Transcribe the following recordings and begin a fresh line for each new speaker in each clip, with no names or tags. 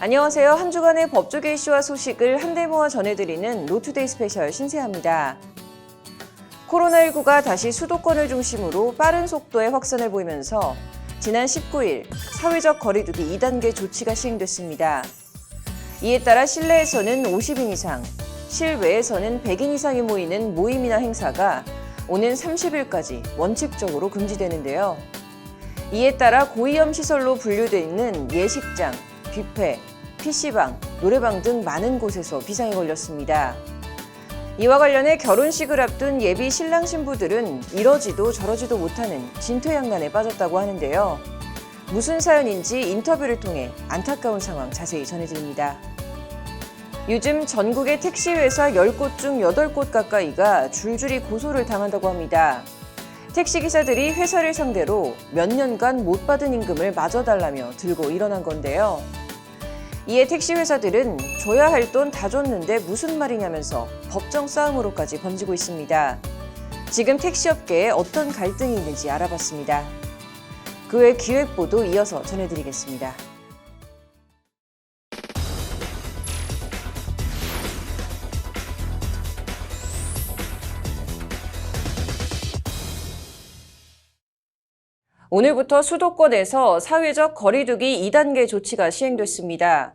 안녕하세요. 한 주간의 법조계 이슈와 소식을 한데 모아 전해드리는 로투데이 스페셜 신세아입니다. 코로나19가 다시 수도권을 중심으로 빠른 속도의 확산을 보이면서 지난 19일 사회적 거리두기 2단계 조치가 시행됐습니다. 이에 따라 실내에서는 50인 이상, 실외에서는 100인 이상이 모이는 모임이나 행사가 오는 30일까지 원칙적으로 금지되는데요. 이에 따라 고위험 시설로 분류돼 있는 예식장, 뷔페, PC방, 노래방 등 많은 곳에서 비상이 걸렸습니다. 이와 관련해 결혼식을 앞둔 예비 신랑 신부들은 이러지도 저러지도 못하는 진퇴양난에 빠졌다고 하는데요. 무슨 사연인지 인터뷰를 통해 안타까운 상황 자세히 전해드립니다. 요즘 전국의 택시회사 10곳 중 8곳 가까이가 줄줄이 고소를 당한다고 합니다. 택시기사들이 회사를 상대로 몇 년간 못 받은 임금을 마저 달라며 들고 일어난 건데요. 이에 택시회사들은 줘야 할 돈 다 줬는데 무슨 말이냐면서 법정 싸움으로까지 번지고 있습니다. 지금 택시업계에 어떤 갈등이 있는지 알아봤습니다. 그 외 기획보도 이어서 전해드리겠습니다. 오늘부터 수도권에서 사회적 거리두기 2단계 조치가 시행됐습니다.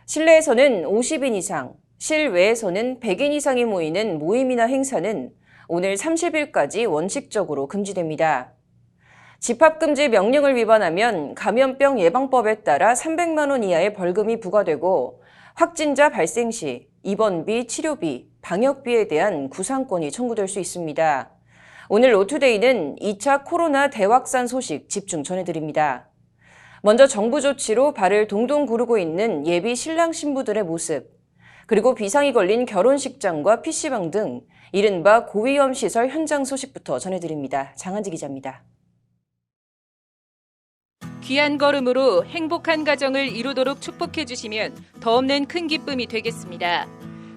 실내에서는 50인 이상, 실외에서는 100인 이상이 모이는 모임이나 행사는 오늘 30일까지 원칙적으로 금지됩니다. 집합금지 명령을 위반하면 감염병 예방법에 따라 300만 원 이하의 벌금이 부과되고 확진자 발생 시 입원비, 치료비, 방역비에 대한 구상권이 청구될 수 있습니다. 오늘 로투데이는 2차 코로나 대확산 소식 집중 전해드립니다. 먼저 정부 조치로 발을 동동 구르고 있는 예비 신랑 신부들의 모습, 그리고 비상이 걸린 결혼식장과 PC방 등 이른바 고위험 시설 현장 소식부터 전해드립니다. 장한지 기자입니다.
귀한 걸음으로 행복한 가정을 이루도록 축복해 주시면 더 없는 큰 기쁨이 되겠습니다.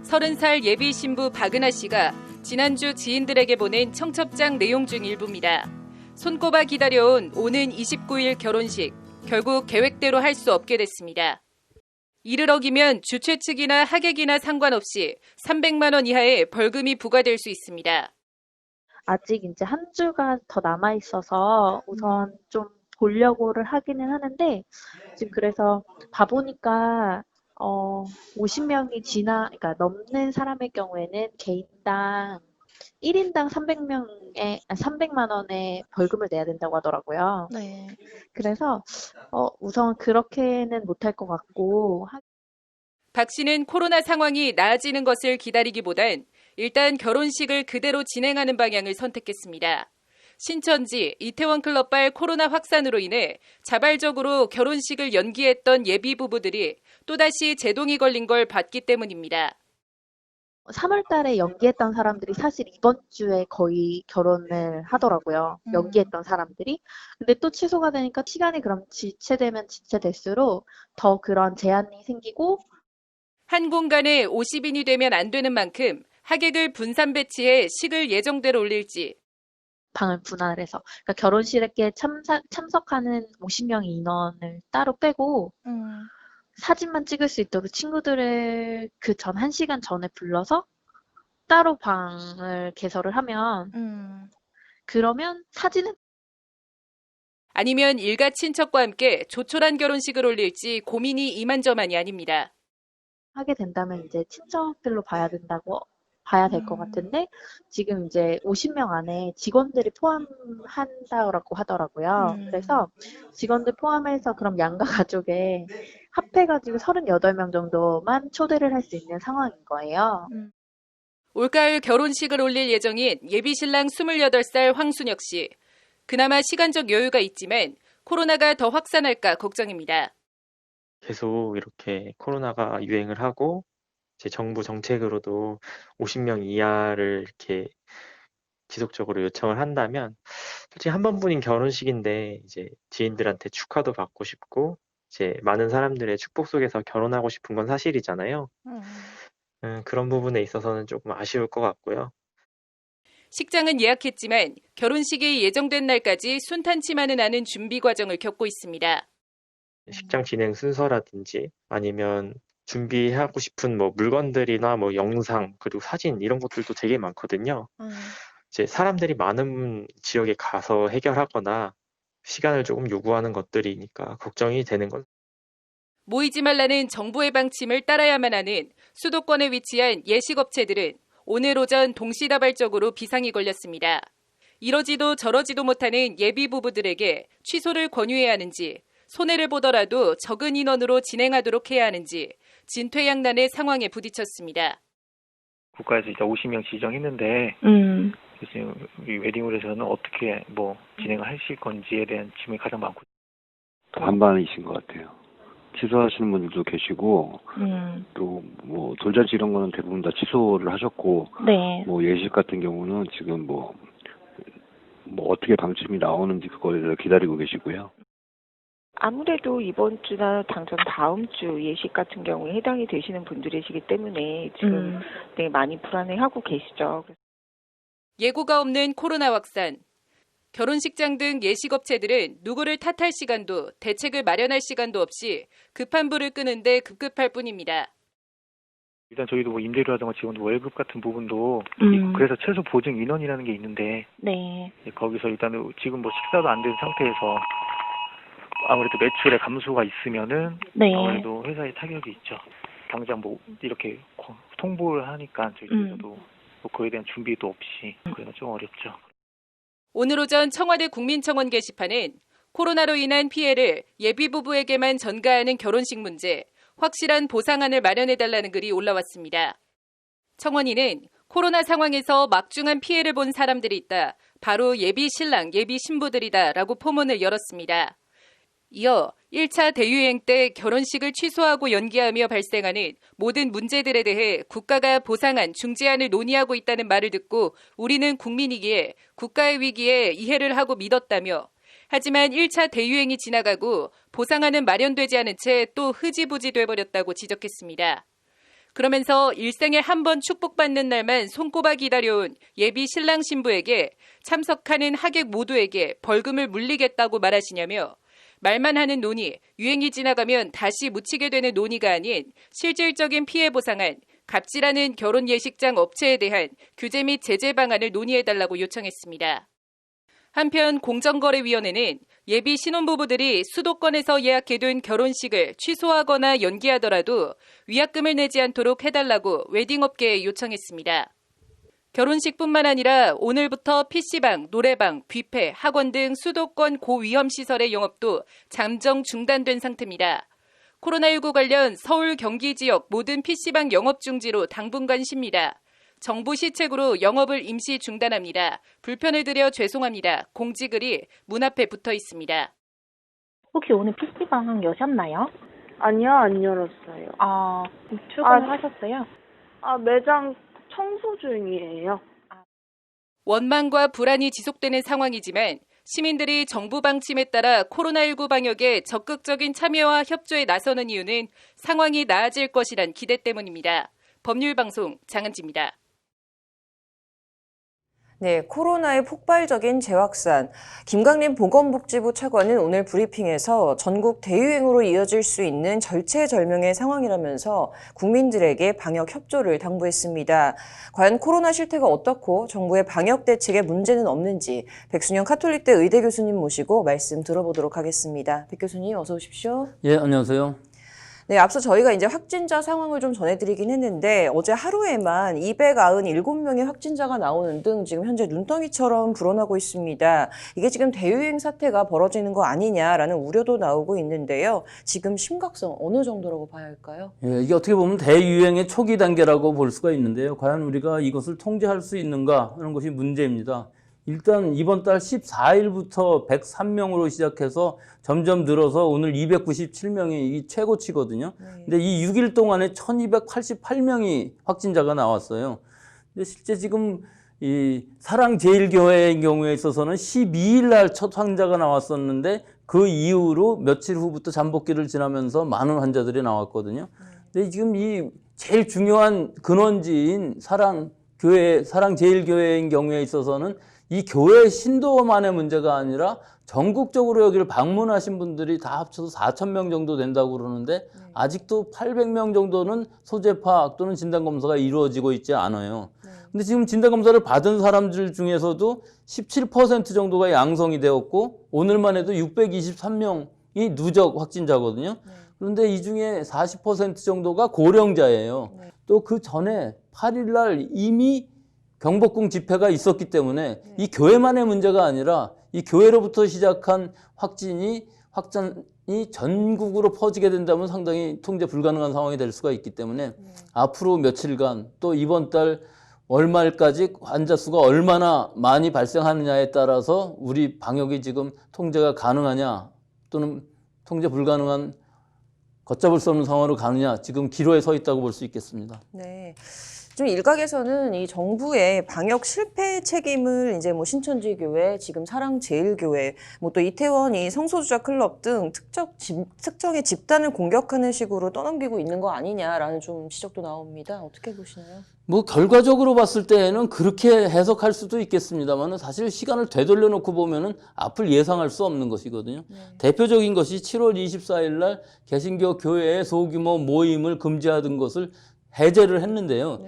30살 예비 신부 박은하 씨가 지난주 지인들에게 보낸 청첩장 내용 중 일부입니다. 손꼽아 기다려온 오는 29일 결혼식, 결국 계획대로 할 수 없게 됐습니다. 이를 어기면 주최 측이나 하객이나 상관없이 300만 원 이하의 벌금이 부과될 수 있습니다.
아직 이제 한 주가 더 남아 있어서 우선 좀 보려고를 하기는 하는데 지금 그래서 봐보니까 50명이 그러니까 넘는 사람의 경우에는 개인당 1인당 300만 원의 벌금을 내야 된다고 하더라고요.
네.
그래서 우선 그렇게는 못할 것 같고.
박 씨는 코로나 상황이 나아지는 것을 기다리기보단 일단 결혼식을 그대로 진행하는 방향을 선택했습니다. 신천지, 이태원 클럽발 코로나 확산으로 인해 자발적으로 결혼식을 연기했던 예비 부부들이 또다시 제동이 걸린 걸 봤기 때문입니다.
3월 달에 연기했던 사람들이 사실 이번 주에 거의 결혼을 하더라고요. 연기했던 사람들이. 근데 또 취소가 되니까 시간이 그럼 지체되면 지체될수록 더 그런 제한이 생기고.
한 공간에 50인이 되면 안 되는 만큼 하객을 분산 배치해 식을 예정대로 올릴지.
방을 분할해서. 그러니까 결혼식에 참석하는 50명의 인원을 따로 빼고 사진만 찍을 수 있도록 친구들을 그 전 1시간 전에 불러서 따로 방을 개설을 하면 그러면 사진은
아니면 일가 친척과 함께 조촐한 결혼식을 올릴지 고민이 이만저만이 아닙니다.
하게 된다면 이제 친척들로 봐야 될 것 같은데 지금 이제 50명 안에 직원들이 포함한다고 하더라고요. 그래서 직원들 포함해서 그럼 양가 가족에 합해가지고 38명 정도만 초대를 할 수 있는 상황인 거예요.
올가을 결혼식을 올릴 예정인 예비신랑 28살 황순혁 씨. 그나마 시간적 여유가 있지만 코로나가 더 확산할까 걱정입니다.
계속 이렇게 코로나가 유행을 하고 제 정부 정책으로도 50명 이하를 이렇게 지속적으로 요청을 한다면 솔직히 한 번뿐인 결혼식인데 이제 지인들한테 축하도 받고 싶고 이제 많은 사람들의 축복 속에서 결혼하고 싶은 건 사실이잖아요. 그런 부분에 있어서는 조금 아쉬울 것 같고요.
식장은 예약했지만 결혼식이 예정된 날까지 순탄치만은 않은 준비 과정을 겪고 있습니다.
식장 진행 순서라든지 아니면 준비하고 싶은 뭐 물건들이나 뭐 영상 그리고 사진 이런 것들도 되게 많거든요. 이제 사람들이 많은 지역에 가서 해결하거나 시간을 조금 요구하는 것들이니까 걱정이 되는 건
모이지 말라는 정부의 방침을 따라야만 하는 수도권에 위치한 예식업체들은 오늘 오전 동시다발적으로 비상이 걸렸습니다. 이러지도 저러지도 못하는 예비 부부들에게 취소를 권유해야 하는지, 손해를 보더라도 적은 인원으로 진행하도록 해야 하는지 진퇴양난의 상황에 부딪혔습니다.
국가에서 이제 50명 지정했는데 지금 우리 웨딩홀에서는 어떻게 뭐 진행을 하실 건지에 대한 질문이 가장 많고
반반이신 것 같아요. 취소하시는 분들도 계시고 또 뭐 돌잔치 이런 거는 대부분 다 취소를 하셨고
네.
뭐 예식 같은 경우는 지금 뭐 어떻게 방침이 나오는지 그거에 대해서 기다리고 계시고요.
아무래도 이번 주나 당장 다음 주 예식 같은 경우에 해당이 되시는 분들이시기 때문에 지금 되게 많이 불안해하고 계시죠.
예고가 없는 코로나 확산. 결혼식장 등 예식업체들은 누구를 탓할 시간도 대책을 마련할 시간도 없이 급한 불을 끄는데 급급할 뿐입니다.
일단 저희도 뭐 임대료라든가 지원도 월급 같은 부분도 있고 그래서 최소 보증 인원이라는 게 있는데
네.
거기서 일단 지금 뭐 식사도 안 된 상태에서 아무래도 매출의 감소가 있으면은
네.
아무래도 회사에 타격이 있죠. 당장 뭐 이렇게 통보를 하니까 저희도 뭐 그에 대한 준비도 없이 그래서 좀 어렵죠.
오늘 오전 청와대 국민청원 게시판은 코로나로 인한 피해를 예비부부에게만 전가하는 결혼식 문제, 확실한 보상안을 마련해달라는 글이 올라왔습니다. 청원인은 코로나 상황에서 막중한 피해를 본 사람들이 있다. 바로 예비 신랑, 예비 신부들이다 라고 포문을 열었습니다. 이어 1차 대유행 때 결혼식을 취소하고 연기하며 발생하는 모든 문제들에 대해 국가가 보상안, 중재안을 논의하고 있다는 말을 듣고 우리는 국민이기에 국가의 위기에 이해를 하고 믿었다며 하지만 1차 대유행이 지나가고 보상안은 마련되지 않은 채 또 흐지부지 돼버렸다고 지적했습니다. 그러면서 일생에 한 번 축복받는 날만 손꼽아 기다려온 예비 신랑 신부에게 참석하는 하객 모두에게 벌금을 물리겠다고 말하시냐며 말만 하는 논의, 유행이 지나가면 다시 묻히게 되는 논의가 아닌 실질적인 피해 보상안, 갑질하는 결혼 예식장 업체에 대한 규제 및 제재 방안을 논의해달라고 요청했습니다. 한편 공정거래위원회는 예비 신혼부부들이 수도권에서 예약해둔 결혼식을 취소하거나 연기하더라도 위약금을 내지 않도록 해달라고 웨딩업계에 요청했습니다. 결혼식뿐만 아니라 오늘부터 PC방, 노래방, 뷔페, 학원 등 수도권 고위험 시설의 영업도 잠정 중단된 상태입니다. 코로나19 관련 서울, 경기 지역 모든 PC방 영업 중지로 당분간 쉽니다. 정부 시책으로 영업을 임시 중단합니다. 불편을 드려 죄송합니다. 공지글이 문 앞에 붙어 있습니다.
혹시 오늘 PC방 여셨나요?
아니요, 안 열었어요.
출근을 하셨어요?
매장 청소 중이에요.
원망과 불안이 지속되는 상황이지만 시민들이 정부 방침에 따라 코로나19 방역에 적극적인 참여와 협조에 나서는 이유는 상황이 나아질 것이란 기대 때문입니다. 법률방송 장은지입니다.
네, 코로나의 폭발적인 재확산. 김광림 보건복지부 차관은 오늘 브리핑에서 전국 대유행으로 이어질 수 있는 절체절명의 상황이라면서 국민들에게 방역 협조를 당부했습니다. 과연 코로나 실태가 어떻고 정부의 방역 대책에 문제는 없는지 백순영 카톨릭대 의대 교수님 모시고 말씀 들어보도록 하겠습니다. 백 교수님 어서 오십시오.
예, 안녕하세요.
네, 앞서 저희가 이제 확진자 상황을 좀 전해드리긴 했는데 어제 하루에만 297명의 확진자가 나오는 등 지금 현재 눈덩이처럼 불어나고 있습니다. 이게 지금 대유행 사태가 벌어지는 거 아니냐라는 우려도 나오고 있는데요. 지금 심각성 어느 정도라고 봐야 할까요?
예, 이게 어떻게 보면 대유행의 초기 단계라고 볼 수가 있는데요. 과연 우리가 이것을 통제할 수 있는가 하는 것이 문제입니다. 일단 이번 달 14일부터 103명으로 시작해서 점점 늘어서 오늘 297명이 이 최고치거든요. 근데 이 6일 동안에 1288명이 확진자가 나왔어요. 근데 실제 지금 이 사랑제일교회의 경우에 있어서는 12일 날 첫 환자가 나왔었는데 그 이후로 며칠 후부터 잠복기를 지나면서 많은 환자들이 나왔거든요. 근데 지금 이 제일 중요한 근원지인 사랑제일교회인 경우에 있어서는 이 교회 신도만의 문제가 아니라 전국적으로 여기를 방문하신 분들이 다 합쳐서 4,000명 정도 된다고 그러는데 아직도 800명 정도는 소재 파악 또는 진단 검사가 이루어지고 있지 않아요. 근데 지금 진단 검사를 받은 사람들 중에서도 17% 정도가 양성이 되었고 오늘만 해도 623명이 누적 확진자거든요. 그런데 이 중에 40% 정도가 고령자예요. 또 그 전에 8일 날 이미 경복궁 집회가 있었기 때문에 이 교회만의 문제가 아니라 이 교회로부터 시작한 확진이 전국으로 퍼지게 된다면 상당히 통제 불가능한 상황이 될 수가 있기 때문에 앞으로 며칠간 또 이번 달 월말까지 환자 수가 얼마나 많이 발생하느냐에 따라서 우리 방역이 지금 통제가 가능하냐 또는 통제 불가능한 걷잡을 수 없는 상황으로 가느냐 지금 기로에 서 있다고 볼 수 있겠습니다.
네. 좀 일각에서는 이 정부의 방역 실패 책임을 이제 뭐 신천지 교회, 지금 사랑제일교회, 뭐 또 이태원 이 성소수자 클럽 등 특정의 집단을 공격하는 식으로 떠넘기고 있는 거 아니냐라는 좀 지적도 나옵니다. 어떻게 보시나요?
뭐 결과적으로 봤을 때에는 그렇게 해석할 수도 있겠습니다만 사실 시간을 되돌려 놓고 보면은 앞을 예상할 수 없는 것이거든요. 대표적인 것이 7월 24일 날 개신교 교회의 소규모 모임을 금지하던 것을 해제를 했는데요.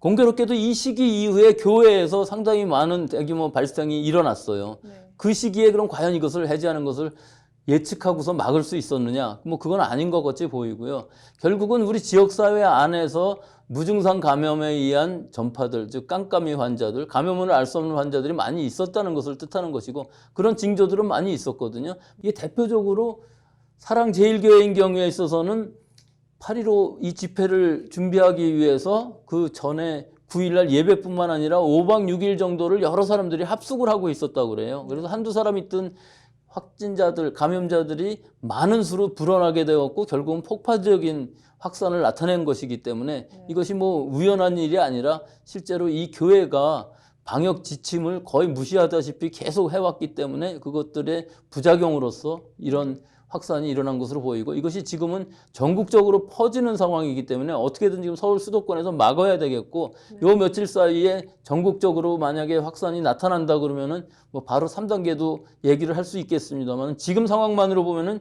공교롭게도 이 시기 이후에 교회에서 상당히 많은 대규모 발생이 일어났어요. 그 시기에 그럼 과연 이것을 해제하는 것을 예측하고서 막을 수 있었느냐? 뭐 그건 아닌 것 같이 보이고요. 결국은 우리 지역사회 안에서 무증상 감염에 의한 전파들, 즉 깜깜이 환자들, 감염을 알 수 없는 환자들이 많이 있었다는 것을 뜻하는 것이고 그런 징조들은 많이 있었거든요. 이게 대표적으로 사랑제일교회인 경우에 있어서는 8.15 이 집회를 준비하기 위해서 그 전에 9일날 예배뿐만 아니라 5박 6일 정도를 여러 사람들이 합숙을 하고 있었다고 그래요. 그래서 한두 사람 있던 확진자들, 감염자들이 많은 수로 불어나게 되었고 결국은 폭발적인 확산을 나타낸 것이기 때문에 이것이 뭐 우연한 일이 아니라 실제로 이 교회가 방역 지침을 거의 무시하다시피 계속 해왔기 때문에 그것들의 부작용으로서 이런 확산이 일어난 것으로 보이고 이것이 지금은 전국적으로 퍼지는 상황이기 때문에 어떻게든 지금 서울 수도권에서 막아야 되겠고 요 며칠 사이에 전국적으로 만약에 확산이 나타난다 그러면은 뭐 바로 3단계도 얘기를 할 수 있겠습니다만 지금 상황만으로 보면은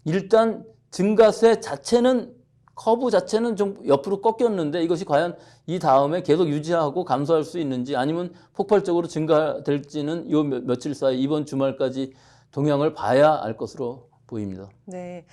일단 증가세 자체는 커브 자체는 좀 옆으로 꺾였는데 이것이 과연 이 다음에 계속 유지하고 감소할 수 있는지 아니면 폭발적으로 증가될지는 요 며칠 사이 이번 주말까지 동향을 봐야 알 것으로 보입니다.
네.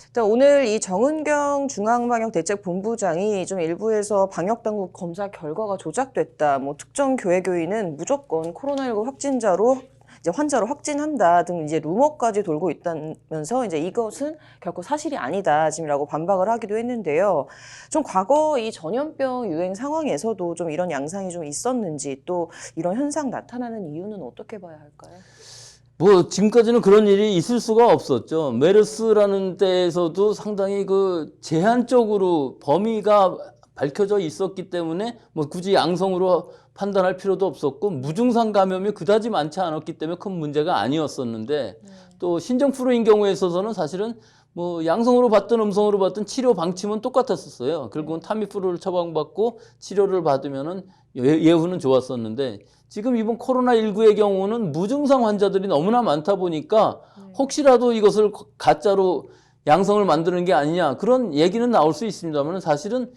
일단 오늘 이 정은경 중앙방역대책본부장이 좀 일부에서 방역당국 검사 결과가 조작됐다. 뭐 특정 교회 교인은 무조건 코로나19 확진자로 이제 환자로 확진한다 등 이제 루머까지 돌고 있다면서 이제 이것은 결코 사실이 아니다 지금이라고 반박을 하기도 했는데요. 좀 과거 이 전염병 유행 상황에서도 좀 이런 양상이 좀 있었는지 또 이런 현상 나타나는 이유는 어떻게 봐야 할까요?
뭐 지금까지는 그런 일이 있을 수가 없었죠. 메르스라는 때에서도 상당히 그 제한적으로 범위가 밝혀져 있었기 때문에 뭐 굳이 양성으로 판단할 필요도 없었고 무증상 감염이 그다지 많지 않았기 때문에 큰 문제가 아니었었는데 또 신종플루인 경우에 있어서는 사실은 뭐 양성으로 받든 음성으로 받든 치료 방침은 똑같았었어요. 결국은 타미프루를 처방받고 치료를 받으면은 예후는 좋았었는데 지금 이번 코로나19의 경우는 무증상 환자들이 너무나 많다 보니까 혹시라도 이것을 가짜로 양성을 만드는 게 아니냐 그런 얘기는 나올 수 있습니다만 사실은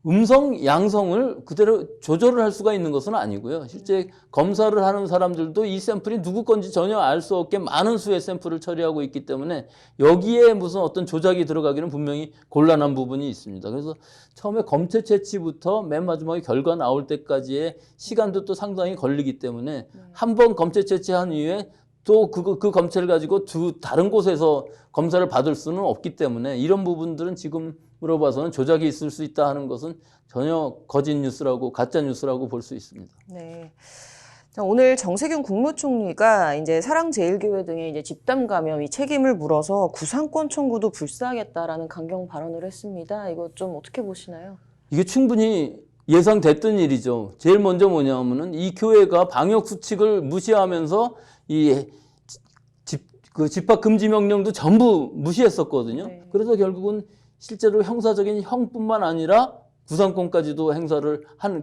음성, 양성을 그대로 조절을 할 수가 있는 것은 아니고요. 실제 검사를 하는 사람들도 이 샘플이 누구 건지 전혀 알 수 없게 많은 수의 샘플을 처리하고 있기 때문에 여기에 무슨 어떤 조작이 들어가기는 분명히 곤란한 부분이 있습니다. 그래서 처음에 검체 채취부터 맨 마지막에 결과 나올 때까지의 시간도 또 상당히 걸리기 때문에 한 번 검체 채취한 이후에 또 그 검체를 가지고 다른 곳에서 검사를 받을 수는 없기 때문에 이런 부분들은 지금으로 봐서는 조작이 있을 수 있다 하는 것은 전혀 거짓 뉴스라고 가짜 뉴스라고 볼 수 있습니다.
네. 자, 오늘 정세균 국무총리가 이제 사랑제일교회 등의 이제 집단 감염 이 책임을 물어서 구상권 청구도 불사하겠다라는 강경 발언을 했습니다. 이거 좀 어떻게 보시나요?
이게 충분히 예상됐던 일이죠. 제일 먼저 뭐냐면은 이 교회가 방역 수칙을 무시하면서 이 집합 금지 명령도 전부 무시했었거든요.
네.
그래서 결국은 실제로 형사적인 형뿐만 아니라 구상권까지도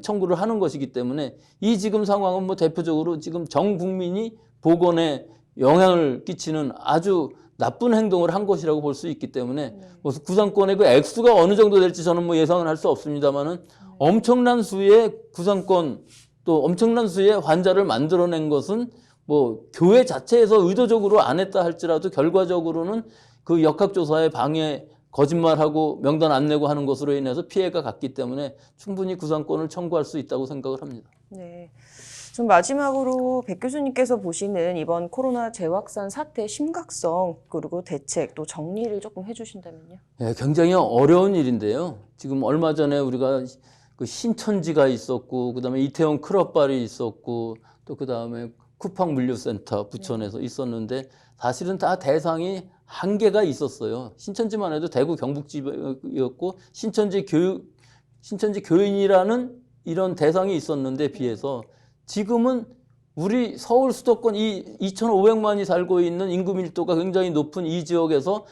청구를 하는 것이기 때문에 이 지금 상황은 뭐 대표적으로 지금 전 국민이 보건의 영향을 끼치는 아주 나쁜 행동을 한 것이라고 볼 수 있기 때문에 구상권의 그 액수가 어느 정도 될지 저는 뭐 예상은 할 수 없습니다만은 엄청난 수의 구상권 또 엄청난 수의 환자를 만들어낸 것은 뭐 교회 자체에서 의도적으로 안 했다 할지라도 결과적으로는 그 역학조사의 방해 거짓말하고 명단 안 내고 하는 것으로 인해서 피해가 갔기 때문에 충분히 구상권을 청구할 수 있다고 생각을 합니다.
네. 좀 마지막으로 백 교수님께서 보시는 이번 코로나 재확산 사태의 심각성 그리고 대책 또 정리를 조금 해주신다면요.
네, 굉장히 어려운 일인데요. 지금 얼마 전에 우리가 그 신천지가 있었고 그다음에 이태원 클럽발이 있었고 또 그다음에 쿠팡 물류센터 부천에서 있었는데 사실은 다 대상이 한계가 있었어요. 신천지만 해도 대구 경북지역이었고 신천지 교인이라는 이런 대상이 있었는데 비해서 지금은 우리 서울 수도권 이 2,500만이 살고 있는 인구 밀도가 굉장히 높은 이 지역에서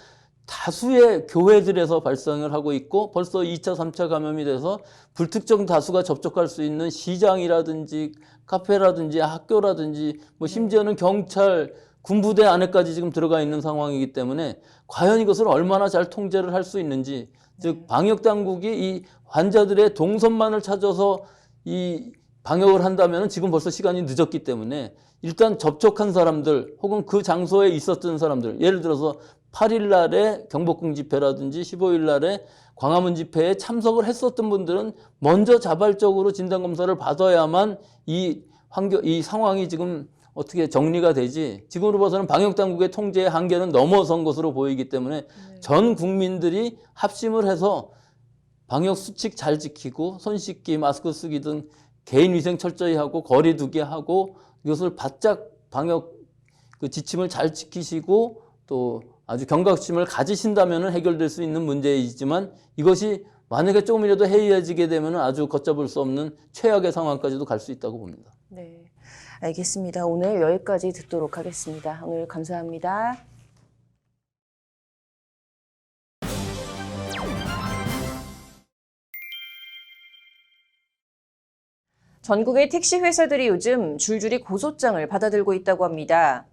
다수의 교회들에서 발생을 하고 있고 벌써 2차, 3차 감염이 돼서 불특정 다수가 접촉할 수 있는 시장이라든지 카페라든지 학교라든지 뭐 심지어는 경찰, 군부대 안에까지 지금 들어가 있는 상황이기 때문에 과연 이것을 얼마나 잘 통제를 할 수 있는지 즉 방역당국이 이 환자들의 동선만을 찾아서 이 방역을 한다면 지금 벌써 시간이 늦었기 때문에 일단 접촉한 사람들 혹은 그 장소에 있었던 사람들 예를 들어서 8일 날에 경복궁 집회라든지 15일 날에 광화문 집회에 참석을 했었던 분들은 먼저 자발적으로 진단검사를 받아야만 이 상황이 지금 어떻게 정리가 되지 지금으로 봐서는 방역당국의 통제의 한계는 넘어선 것으로 보이기 때문에 전 국민들이 합심을 해서 방역 수칙 잘 지키고 손 씻기, 마스크 쓰기 등 개인 위생 철저히 하고 거리 두기 하고 이것을 바짝 방역 그 지침을 잘 지키시고 또 아주 경각심을 가지신다면 해결될 수 있는 문제이지만 이것이 만약에 조금이라도 해이해지게 되면 아주 걷잡을 수 없는 최악의 상황까지도 갈 수 있다고 봅니다.
네, 알겠습니다. 오늘 여기까지 듣도록 하겠습니다. 오늘 감사합니다. 전국의 택시 회사들이 요즘 줄줄이 고소장을 받아들고 있다고 합니다.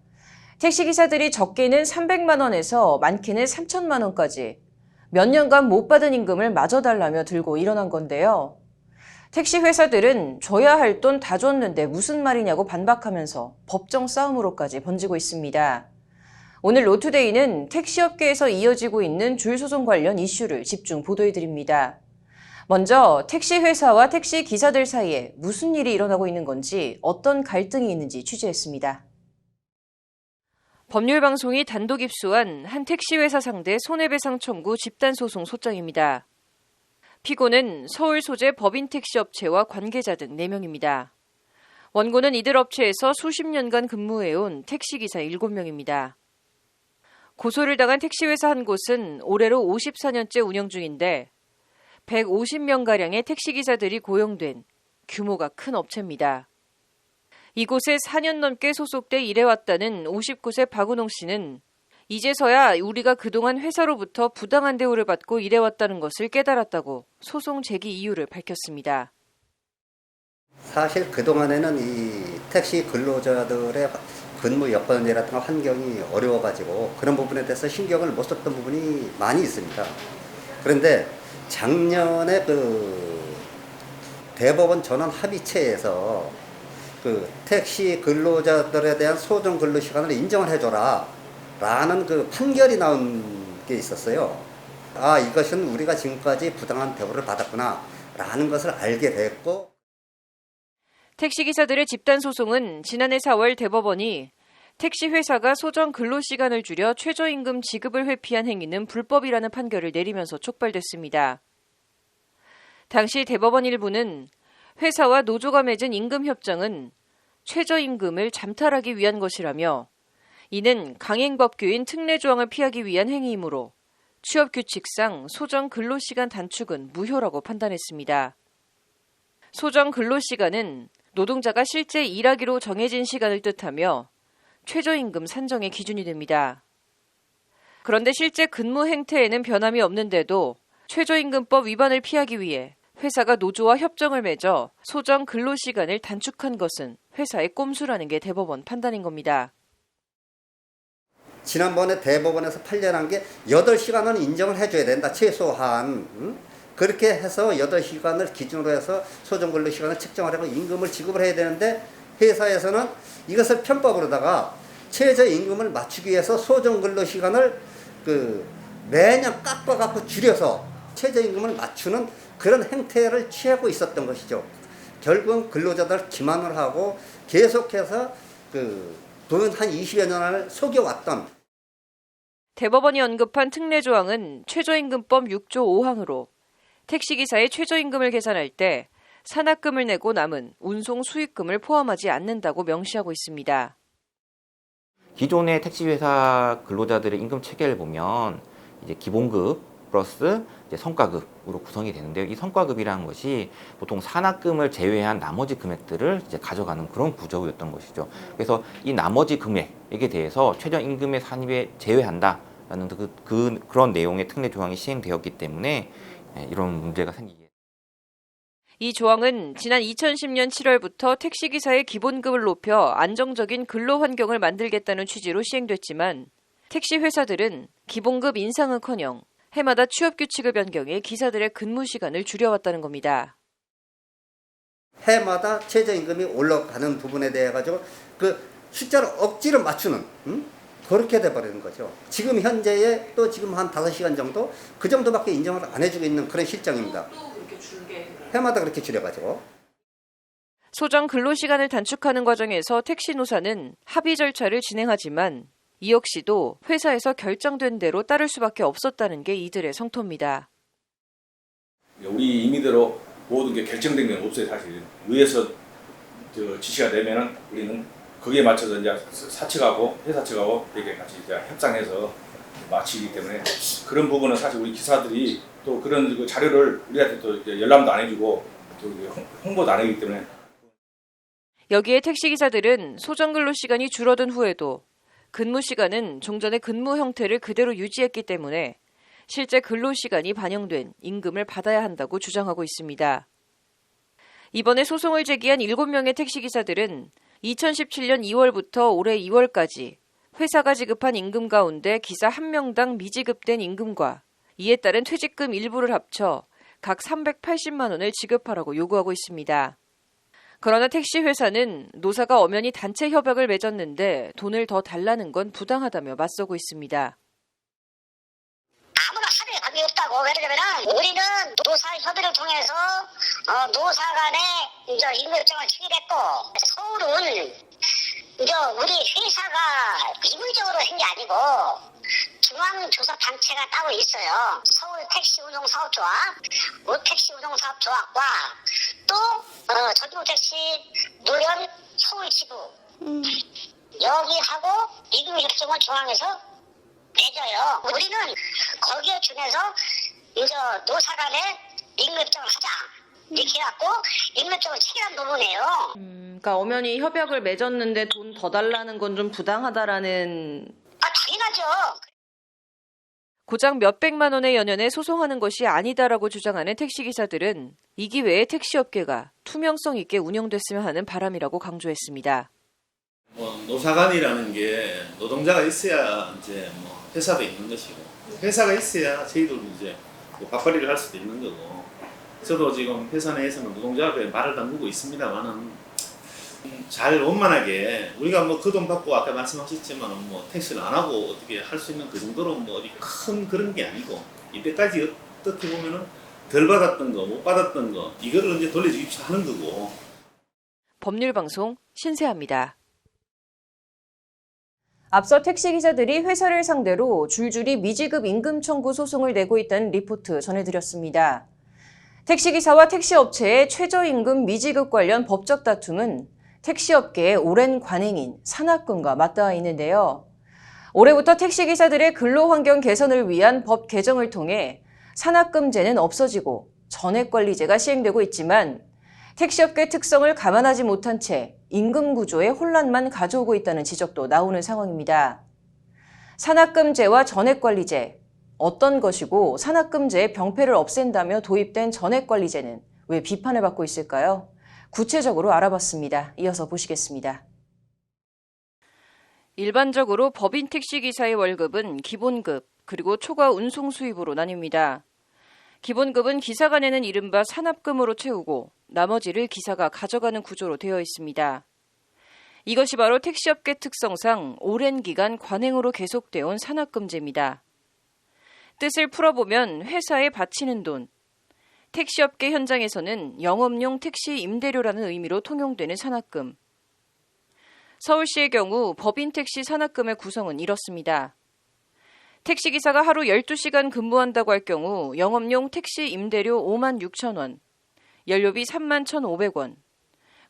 택시기사들이 적게는 300만 원에서 많게는 3천만 원까지 몇 년간 못 받은 임금을 마저 달라며 들고 일어난 건데요. 택시 회사들은 줘야 할 돈 다 줬는데 무슨 말이냐고 반박하면서 법정 싸움으로까지 번지고 있습니다. 오늘 로투데이는 택시업계에서 이어지고 있는 줄소송 관련 이슈를 집중 보도해드립니다. 먼저 택시 회사와 택시 기사들 사이에 무슨 일이 일어나고 있는 건지 어떤 갈등이 있는지 취재했습니다.
법률방송이 단독 입수한 한 택시회사 상대 손해배상 청구 집단소송 소장입니다. 피고는 서울 소재 법인 택시업체와 관계자 등 4명입니다. 원고는 이들 업체에서 수십 년간 근무해온 택시기사 7명입니다. 고소를 당한 택시회사 한 곳은 올해로 54년째 운영 중인데 150명가량의 택시기사들이 고용된 규모가 큰 업체입니다. 이곳에 4년 넘게 소속돼 일해왔다는 59세 박은홍 씨는 이제서야 우리가 그동안 회사로부터 부당한 대우를 받고 일해왔다는 것을 깨달았다고 소송 제기 이유를 밝혔습니다.
사실 그동안에는 이 택시 근로자들의 근무 여건이라든가 환경이 어려워가지고 그런 부분에 대해서 신경을 못 썼던 부분이 많이 있습니다. 그런데 작년에 그 대법원 전원 합의체에서 그 택시 근로자들에 대한 소정 근로 시간을 인정을 해줘라 라는 그 판결이 나온 게 있었어요. 아, 이것은 우리가 지금까지 부당한 대우를 받았구나 라는 것을 알게 됐고.
택시기사들의 집단소송은 지난해 4월 대법원이 택시 회사가 소정 근로시간을 줄여 최저임금 지급을 회피한 행위는 불법이라는 판결을 내리면서 촉발됐습니다. 당시 대법원 일부는 회사와 노조가 맺은 임금협정은 최저임금을 잠탈하기 위한 것이라며 이는 강행법규인 특례조항을 피하기 위한 행위이므로 취업규칙상 소정 근로시간 단축은 무효라고 판단했습니다. 소정 근로시간은 노동자가 실제 일하기로 정해진 시간을 뜻하며 최저임금 산정의 기준이 됩니다. 그런데 실제 근무 행태에는 변함이 없는데도 최저임금법 위반을 피하기 위해 회사가 노조와 협정을 맺어 소정 근로시간을 단축한 것은 회사의 꼼수라는 게 대법원 판단인 겁니다.
지난번에 대법원에서 판례한 게 8시간은 인정을 해줘야 된다. 최소한. 그렇게 해서 8시간을 기준으로 해서 소정근로시간을 측정을 하고 임금을 지급을 해야 되는데 회사에서는 이것을 편법으로다가 최저임금을 맞추기 위해서 소정근로시간을 매년 깎아갖고 줄여서 최저임금을 맞추는 그런 행태를 취하고 있었던 것이죠. 결국은 근로자들 기만을 하고 계속해서 돈 한 20여 년을 속여왔던.
대법원이 언급한 특례 조항은 최저임금법 6조 5항으로 택시기사의 최저임금을 계산할 때 산학금을 내고 남은 운송 수익금을 포함하지 않는다고 명시하고 있습니다.
기존의 택시회사 근로자들의 임금 체계를 보면 이제 기본급 플러스 이제 성과급으로 구성이 되는데요. 이 성과급이라는 것이 보통 산학금을 제외한 나머지 금액들을 이제 가져가는 그런 구조였던 것이죠. 그래서 이 나머지 금액에 대해서 최저임금의 산입에 제외한다라는 그런 내용의 특례 조항이 시행되었기 때문에 이런 문제가 생기게.
이 조항은 지난 2010년 7월부터 택시기사의 기본급을 높여 안정적인 근로 환경을 만들겠다는 취지로 시행됐지만 택시 회사들은 기본급 인상은커녕 해마다 취업규칙을 변경해 기사들의 근무 시간을 줄여왔다는 겁니다.
해마다 최저임금이 올라가는 부분에 대해 가지고 그 숫자를 억지로 맞추는 그렇게 돼버리는 거죠. 지금 현재에 또 지금 한 5시간 정도 그 정도밖에 인정을 안 해주고 있는 그런 실정입니다. 해마다 그렇게 줄여가지고.
소정 근로시간을 단축하는 과정에서 택시노사는 합의 절차를 진행하지만 이 역시도 회사에서 결정된 대로 따를 수밖에 없었다는 게 이들의 성토입니다.
우리 임의대로 모든 게 결정된 건 없어요. 사실 의회에서 지시가 되면은 우리는 거기에 맞춰서 이제 사측하고 회사 측하고 이렇게 같이 이제 협상해서 마치기 때문에 그런 부분은 사실 우리 기사들이 또 그런 자료를 우리한테 또 열람도 안 해주고 또 홍보도 안 하기 때문에.
여기에 택시기사들은 소정근로시간이 줄어든 후에도 근무시간은 종전의 근무 형태를 그대로 유지했기 때문에 실제 근로시간이 반영된 임금을 받아야 한다고 주장하고 있습니다. 이번에 소송을 제기한 7명의 택시기사들은 2017년 2월부터 올해 2월까지 회사가 지급한 임금 가운데 기사 1명당 미지급된 임금과 이에 따른 퇴직금 일부를 합쳐 각 380만 원을 지급하라고 요구하고 있습니다. 그러나 택시 회사는 노사가 엄연히 단체 협약을 맺었는데 돈을 더 달라는 건 부당하다며 맞서고 있습니다.
아무나 합의 없다고. 왜냐면 우리는 노사 협의를 통해서 노사 간에 이제 임금협정을 체결했고 서울은 이제 우리 회사가 임의적으로 한 게 아니고 중앙조사단체가 따로 있어요. 서울택시운송사업조합, 우택시운송사업조합과 또 전국택시 노련 서울지부 여기하고 임금협정을 중앙에서 맺어요. 우리는 거기에 준해서 이제 노사 간에 임금협정을 하자. 이렇게 해갖고 임금협정을 체결한 부분이에요.
그러니까 엄연히 협약을 맺었는데 돈 더 달라는 건 좀 부당하다라는.
당연하죠.
고작 몇백만 원의 연연에 소송하는 것이 아니다라고 주장하는 택시기사들은 이 기회에 택시업계가 투명성 있게 운영됐으면 하는 바람이라고 강조했습니다.
노사간이라는 게 노동자가 있어야 이제 회사도 있는 것이고 회사가 있어야 저희도 이제 밥벌이를 할 수도 있는 거고 저도 지금 회사 내에서는 노동자협회에 말을 담그고 있습니다만은 잘 원만하게 우리가 그 돈 받고 아까 말씀하셨지만 택시를 안 하고 어떻게 할 수 있는 그 정도로 어디 큰 그런 게 아니고 이때까지 어떻게 보면은 덜 받았던 거 못 받았던 거 이거를 이제 돌려주십시오 하는 거고.
법률방송 신세아입니다. 앞서 택시기사들이 회사를 상대로 줄줄이 미지급 임금 청구 소송을 내고 있다는 리포트 전해드렸습니다. 택시기사와 택시업체의 최저임금 미지급 관련 법적 다툼은 택시업계의 오랜 관행인 산학금과 맞닿아 있는데요. 올해부터 택시기사들의 근로환경 개선을 위한 법 개정을 통해 산학금제는 없어지고 전액관리제가 시행되고 있지만 택시업계 특성을 감안하지 못한 채 임금 구조에 혼란만 가져오고 있다는 지적도 나오는 상황입니다. 산학금제와 전액관리제, 어떤 것이고 산학금제의 병폐를 없앤다며 도입된 전액관리제는 왜 비판을 받고 있을까요? 구체적으로 알아봤습니다. 이어서 보시겠습니다. 일반적으로 법인 택시기사의 월급은 기본급, 그리고 초과 운송 수입으로 나뉩니다. 기본급은 기사가 내는 이른바 산업금으로 채우고 나머지를 기사가 가져가는 구조로 되어 있습니다. 이것이 바로 택시업계 특성상 오랜 기간 관행으로 계속되어 온 산업금제입니다. 뜻을 풀어보면 회사에 바치는 돈, 택시업계 현장에서는 영업용 택시 임대료라는 의미로 통용되는 산업금. 서울시의 경우 법인 택시 산업금의 구성은 이렇습니다. 택시기사가 하루 12시간 근무한다고 할 경우 영업용 택시 임대료 5만 6천 원, 연료비 3만 1,500원,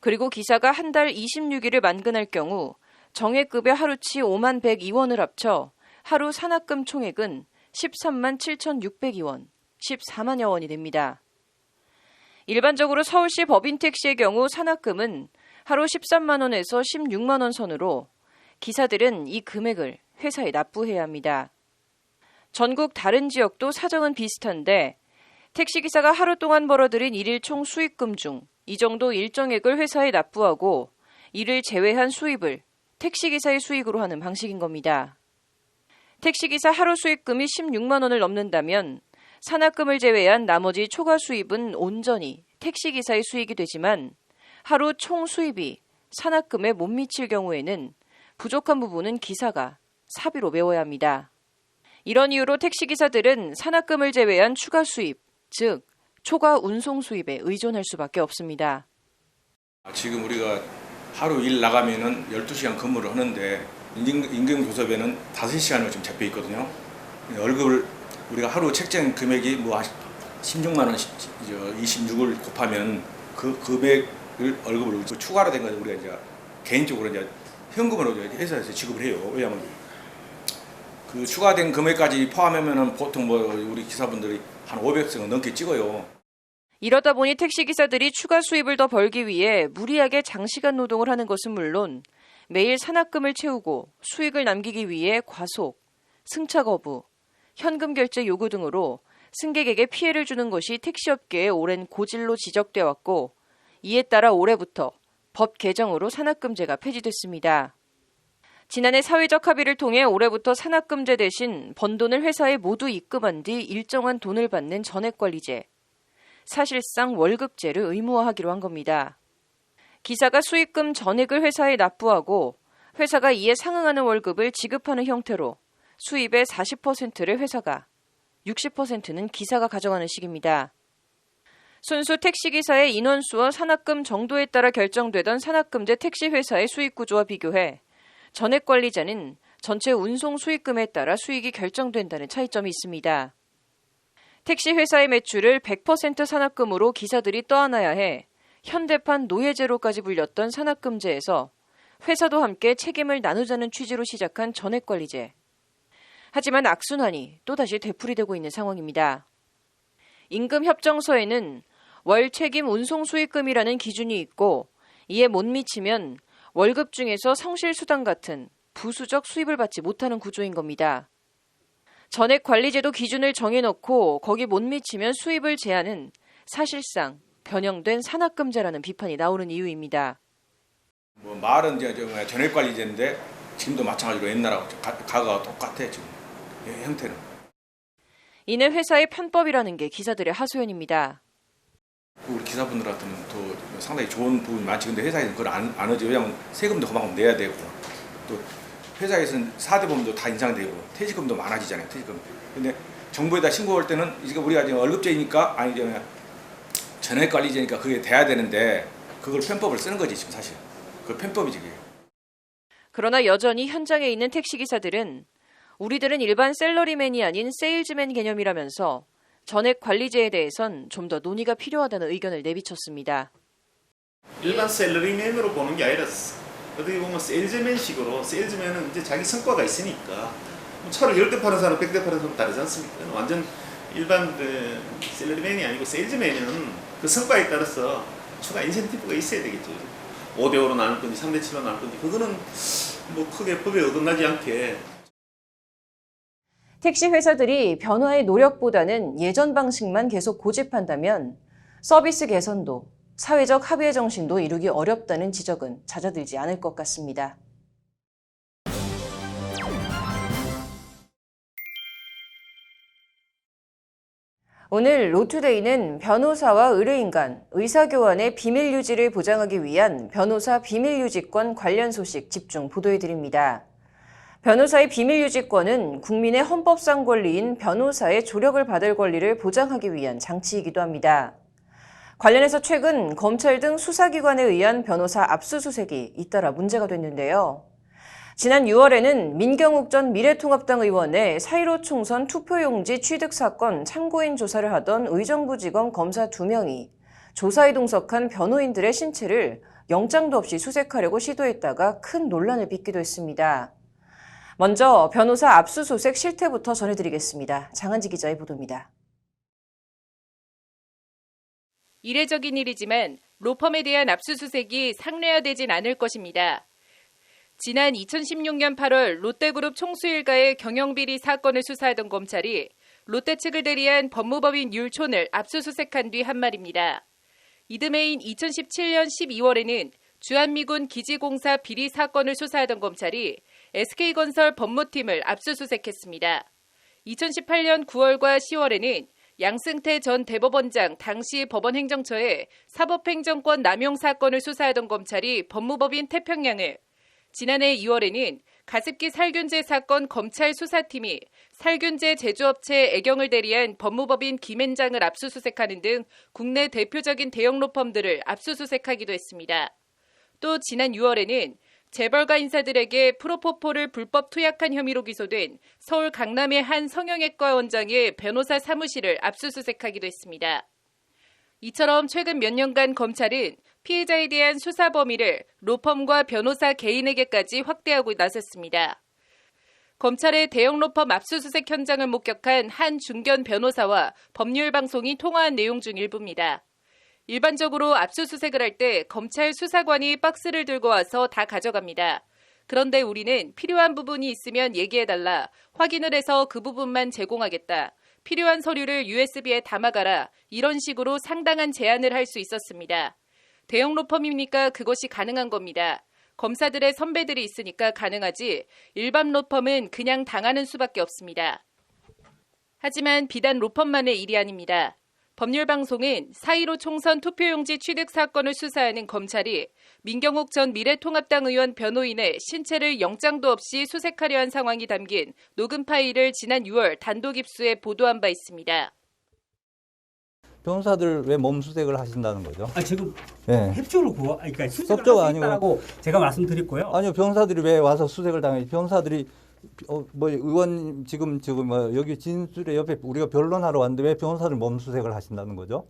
그리고 기사가 한 달 26일을 만근할 경우 정액급여 하루치 5만 102원을 합쳐 하루 산업금 총액은 13만 7,602원, 14만여 원이 됩니다. 일반적으로 서울시 법인 택시의 경우 산업금은 하루 13만 원에서 16만 원 선으로 기사들은 이 금액을 회사에 납부해야 합니다. 전국 다른 지역도 사정은 비슷한데 택시기사가 하루 동안 벌어들인 일일 총 수익금 중 이 정도 일정액을 회사에 납부하고 이를 제외한 수입을 택시기사의 수익으로 하는 방식인 겁니다. 택시기사 하루 수익금이 16만 원을 넘는다면 산업금을 제외한 나머지 초과 수입은 온전히 택시기사의 수익이 되지만 하루 총 수입이 산업금에 못 미칠 경우에는 부족한 부분은 기사가 사비로 메워야 합니다. 이런 이유로 택시기사들은 산업금을 제외한 추가 수입, 즉 초과 운송 수입에 의존할 수밖에 없습니다.
지금 우리가 하루 일 나가면은 12시간 근무를 하는데 임금 교섭에는 5시간을 지금 잡혀 있거든요. 월급을 우리가 하루 책정 금액이 뭐 16만 원, 26을 곱하면 그 금액을 월급을 추가로 된 거는 우리가 이제 개인적으로 이제 현금으로 회사에서 지급을 해요. 왜냐하면 그 추가된 금액까지 포함하면은 보통 뭐 우리 기사분들이 한 500승은 넘게 찍어요.
이러다 보니 택시기사들이 추가 수입을 더 벌기 위해 무리하게 장시간 노동을 하는 것은 물론 매일 산업금을 채우고 수익을 남기기 위해 과속, 승차 거부, 현금 결제 요구 등으로 승객에게 피해를 주는 것이 택시업계의 오랜 고질로 지적돼 왔고 이에 따라 올해부터 법 개정으로 산업금제가 폐지됐습니다. 지난해 사회적 합의를 통해 올해부터 산업금제 대신 번 돈을 회사에 모두 입금한 뒤 일정한 돈을 받는 전액관리제, 사실상 월급제를 의무화하기로 한 겁니다. 기사가 수익금 전액을 회사에 납부하고 회사가 이에 상응하는 월급을 지급하는 형태로 수입의 40%를 회사가, 60%는 기사가 가져가는 식입니다. 순수 택시기사의 인원수와 산업금 정도에 따라 결정되던 산업금제 택시회사의 수익구조와 비교해 전액관리자는 전체 운송 수익금에 따라 수익이 결정된다는 차이점이 있습니다. 택시회사의 매출을 100% 산업금으로 기사들이 떠안아야 해 현대판 노예제로까지 불렸던 산업금제에서 회사도 함께 책임을 나누자는 취지로 시작한 전액관리제. 하지만 악순환이 또다시 되풀이되고 있는 상황입니다. 임금협정서에는 월 책임 운송 수익금이라는 기준이 있고 이에 못 미치면 월급 중에서 성실수당 같은 부수적 수입을 받지 못하는 구조인 겁니다. 전액관리제도 기준을 정해놓고 거기 못 미치면 수입을 제한은 사실상 변형된 산업금제라는 비판이 나오는 이유입니다.
뭐 말은 이제 전액관리제인데 지금도 마찬가지로 옛날하고 가가 똑같아 지금 형태는.
이는 회사의 편법이라는 게 기사들의 하소연입니다.
우리 기사분들한테는 또 상당히 좋은 부분이 많지. 근데 회사에서는 그걸 안 하죠. 왜냐하면 세금도 그만큼 내야 되고 또 회사에서는 4대 보험도 다 인상되고 퇴직금도 많아지잖아요. 퇴직금. 근데 정부에다 신고할 때는 이제 우리가 지금 월급제니까 아니 전액관리제니까 그게 돼야 되는데 그걸 편법을 쓰는 거지 지금 사실. 그 편법이지 그게.
그러나 여전히 현장에 있는 택시기사들은 우리들은 일반 셀러리맨이 아닌 세일즈맨 개념이라면서 전액관리제에 대해선 좀 더 논의가 필요하다는 의견을 내비쳤습니다.
일반 셀러리맨으로 보는 게 아니라 어떻게 보면 세일즈맨식으로 세일즈맨은 이제 자기 성과가 있으니까 차를 10대 파는 사람 100대 파는 사람 다르지 않습니까? 완전 일반 그 셀러리맨이 아니고 세일즈맨은 그 성과에 따라서 추가 인센티브가 있어야 되겠죠. 5대5로 나눌 건지 3대7로 나눌 건지 그거는 뭐 크게 법에 어긋나지 않게.
택시 회사들이 변화의 노력보다는 예전 방식만 계속 고집한다면 서비스 개선도 사회적 합의의 정신도 이루기 어렵다는 지적은 잦아들지 않을 것 같습니다. 오늘 로투데이는 변호사와 의뢰인 간 의사교환의 비밀 유지를 보장하기 위한 변호사 비밀유지권 관련 소식 집중 보도해드립니다. 변호사의 비밀유지권은 국민의 헌법상 권리인 변호사의 조력을 받을 권리를 보장하기 위한 장치이기도 합니다. 관련해서 최근 검찰 등 수사기관에 의한 변호사 압수수색이 잇따라 문제가 됐는데요. 지난 6월에는 민경욱 전 미래통합당 의원의 4.15 총선 투표용지 취득 사건 참고인 조사를 하던 의정부지검 검사 2명이 조사에 동석한 변호인들의 신체를 영장도 없이 수색하려고 시도했다가 큰 논란을 빚기도 했습니다. 먼저 변호사 압수수색 실태부터 전해드리겠습니다. 장한지 기자의 보도입니다.
이례적인 일이지만 로펌에 대한 압수수색이 상례화되진 않을 것입니다. 지난 2016년 8월 롯데그룹 총수 일가의 경영비리 사건을 수사하던 검찰이 롯데 측을 대리한 법무법인 율촌을 압수수색한 뒤 한 말입니다. 이듬해인 2017년 12월에는 주한미군 기지공사 비리 사건을 수사하던 검찰이 SK건설 법무팀을 압수수색했습니다. 2018년 9월과 10월에는 양승태 전 대법원장 당시 법원행정처에 사법행정권 남용 사건을 수사하던 검찰이 법무법인 태평양을, 지난해 2월에는 가습기 살균제 사건 검찰 수사팀이 살균제 제조업체 애경을 대리한 법무법인 김앤장을 압수수색하는 등 국내 대표적인 대형 로펌들을 압수수색하기도 했습니다. 또 지난 6월에는 재벌가 인사들에게 프로포폴을 불법 투약한 혐의로 기소된 서울 강남의 한 성형외과 원장의 변호사 사무실을 압수수색하기도 했습니다. 이처럼 최근 몇 년간 검찰은 피해자에 대한 수사 범위를 로펌과 변호사 개인에게까지 확대하고 나섰습니다. 검찰의 대형 로펌 압수수색 현장을 목격한 한 중견 변호사와 법률방송이 통화한 내용 중 일부입니다. 일반적으로 압수수색을 할 때 검찰 수사관이 박스를 들고 와서 다 가져갑니다. 그런데 우리는 필요한 부분이 있으면 얘기해달라, 확인을 해서 그 부분만 제공하겠다, 필요한 서류를 USB에 담아가라, 이런 식으로 상당한 제한을 할 수 있었습니다. 대형 로펌이니까 그것이 가능한 겁니다. 검사들의 선배들이 있으니까 가능하지 일반 로펌은 그냥 당하는 수밖에 없습니다. 하지만 비단 로펌만의 일이 아닙니다. 법률방송은 4.15 총선 투표용지 취득 사건을 수사하는 검찰이 민경욱 전 미래통합당 의원 변호인의 신체를 영장도 없이 수색하려 한 상황이 담긴 녹음 파일을 지난 6월 단독 입수해 보도한 바 있습니다.
변호사들 왜 몸수색을 하신다는 거죠?
지금
네.
협조를 그러니까 수색을 하겠다고 제가 말씀드렸고요.
아니요, 변호사들이 왜 와서 수색을 당해? 변호사들이 의원 지금 여기 진술의 옆에 우리가 변론하러 왔는데 왜 변호사들 몸수색을 하신다는 거죠?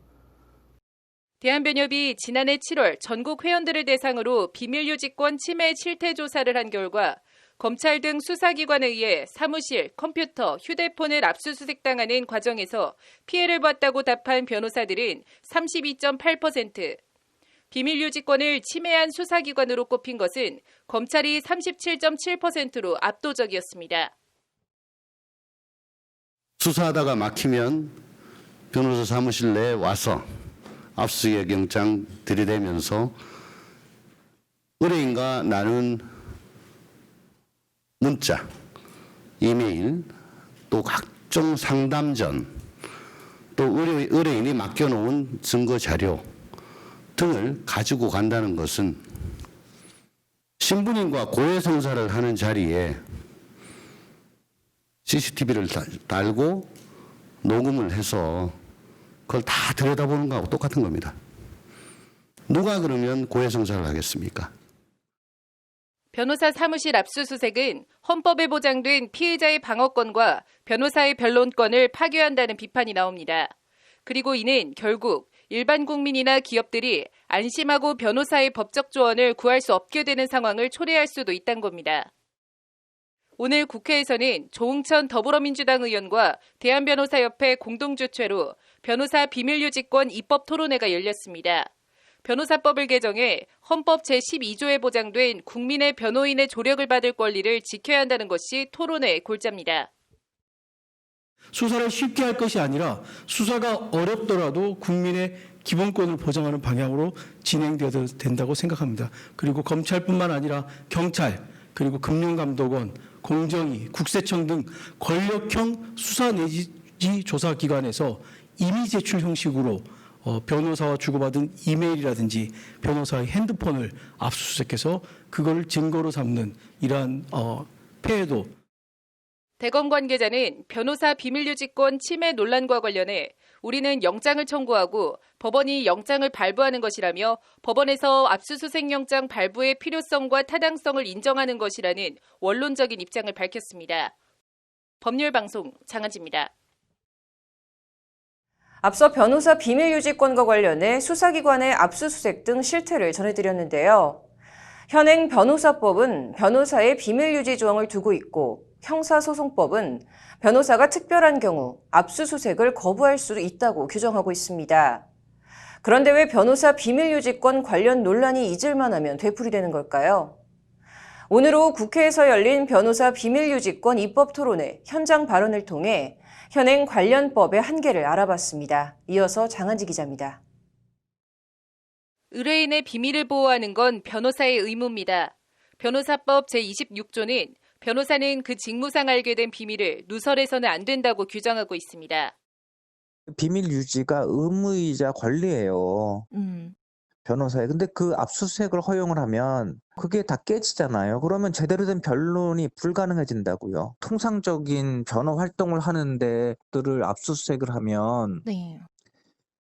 대한변협이 지난해 7월 전국 회원들을 대상으로 비밀유지권 침해 실태 조사를 한 결과 검찰 등 수사기관에 의해 사무실, 컴퓨터, 휴대폰을 압수수색당하는 과정에서 피해를 봤다고 답한 변호사들은 32.8%, 비밀유지권을 침해한 수사기관으로 꼽힌 것은 검찰이 37.7%로 압도적이었습니다.
수사하다가 막히면 변호사 사무실 내에 와서 압수수색 영장 들이대면서 의뢰인과 나눈 문자, 이메일, 또 각종 상담전, 또 의뢰인이 맡겨놓은 증거 자료 등을 가지고 간다는 것은 신분인과 고해성사를 하는 자리에 CCTV를 달고 녹음을 해서 그걸 다 들여다보는 거하고 똑같은 겁니다. 누가 그러면 고해성사를 하겠습니까?
변호사 사무실 압수수색은 헌법에 보장된 피해자의 방어권과 변호사의 변론권을 파괴한다는 비판이 나옵니다. 그리고 이는 결국 일반 국민이나 기업들이 안심하고 변호사의 법적 조언을 구할 수 없게 되는 상황을 초래할 수도 있다는 겁니다. 오늘 국회에서는 조응천 더불어민주당 의원과 대한변호사협회 공동주최로 변호사 비밀유지권 입법 토론회가 열렸습니다. 변호사법을 개정해 헌법 제12조에 보장된 국민의 변호인의 조력을 받을 권리를 지켜야 한다는 것이 토론회의 골자입니다.
수사를 쉽게 할 것이 아니라 수사가 어렵더라도 국민의 기본권을 보장하는 방향으로 진행되어야 된다고 생각합니다. 그리고 검찰뿐만 아니라 경찰, 그리고 금융감독원, 공정위, 국세청 등 권력형 수사 내지 조사기관에서 이미 제출 형식으로 변호사와 주고받은 이메일이라든지 변호사의 핸드폰을 압수수색해서 그걸 증거로 삼는 이러한 폐해도.
대검 관계자는 변호사 비밀유지권 침해 논란과 관련해 우리는 영장을 청구하고 법원이 영장을 발부하는 것이라며 법원에서 압수수색 영장 발부의 필요성과 타당성을 인정하는 것이라는 원론적인 입장을 밝혔습니다. 법률방송 장한지입니다.
앞서 변호사 비밀유지권과 관련해 수사기관의 압수수색 등 실태를 전해드렸는데요. 현행 변호사법은 변호사의 비밀유지 조항을 두고 있고 형사소송법은 변호사가 특별한 경우 압수수색을 거부할 수 있다고 규정하고 있습니다. 그런데 왜 변호사 비밀유지권 관련 논란이 잊을만 하면 되풀이되는 걸까요? 오늘 오후 국회에서 열린 변호사 비밀유지권 입법 토론회 현장 발언을 통해 현행 관련 법의 한계를 알아봤습니다. 이어서 장한지 기자입니다.
의뢰인의 비밀을 보호하는 건 변호사의 의무입니다. 변호사법 제26조는 변호사는 그 직무상 알게 된 비밀을 누설해서는 안 된다고 규정하고 있습니다.
비밀 유지가 의무이자 권리예요. 변호사의. 근데 그 압수수색을 허용을 하면 그게 다 깨지잖아요. 그러면 제대로 된 변론이 불가능해진다고요. 통상적인 변호 활동을 하는 데들을 압수수색을 하면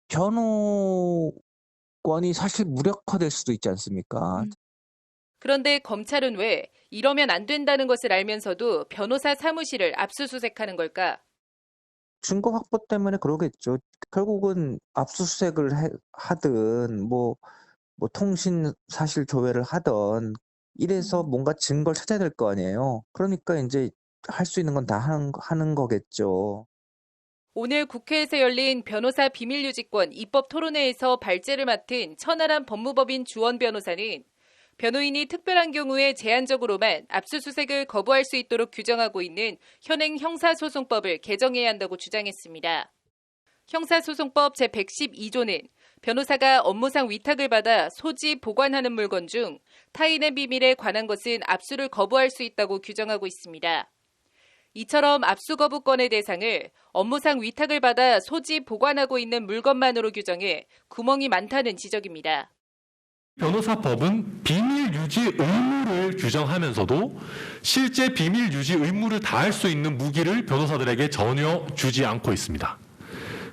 변호권이 사실 무력화될 수도 있지 않습니까?
그런데 검찰은 왜 이러면 안 된다는 것을 알면서도 변호사 사무실을 압수수색하는 걸까?
증거 확보 때문에 그러겠죠. 결국은 압수수색을 하든 뭐 통신 사실 조회를 하든 이래서 뭔가 증거를 찾아야 될 거 아니에요. 그러니까 이제 할 수 있는 건 다 하는 거겠죠.
오늘 국회에서 열린 변호사 비밀유지권 입법 토론회에서 발제를 맡은 천하람 법무법인 주원 변호사는 변호인이 특별한 경우에 제한적으로만 압수수색을 거부할 수 있도록 규정하고 있는 현행 형사소송법을 개정해야 한다고 주장했습니다. 형사소송법 제112조는 변호사가 업무상 위탁을 받아 소지, 보관하는 물건 중 타인의 비밀에 관한 것은 압수를 거부할 수 있다고 규정하고 있습니다. 이처럼 압수 거부권의 대상을 업무상 위탁을 받아 소지, 보관하고 있는 물건만으로 규정해 구멍이 많다는 지적입니다.
변호사법은 비밀 유지 의무를 규정하면서도 실제 비밀 유지 의무를 다할 수 있는 무기를 변호사들에게 전혀 주지 않고 있습니다.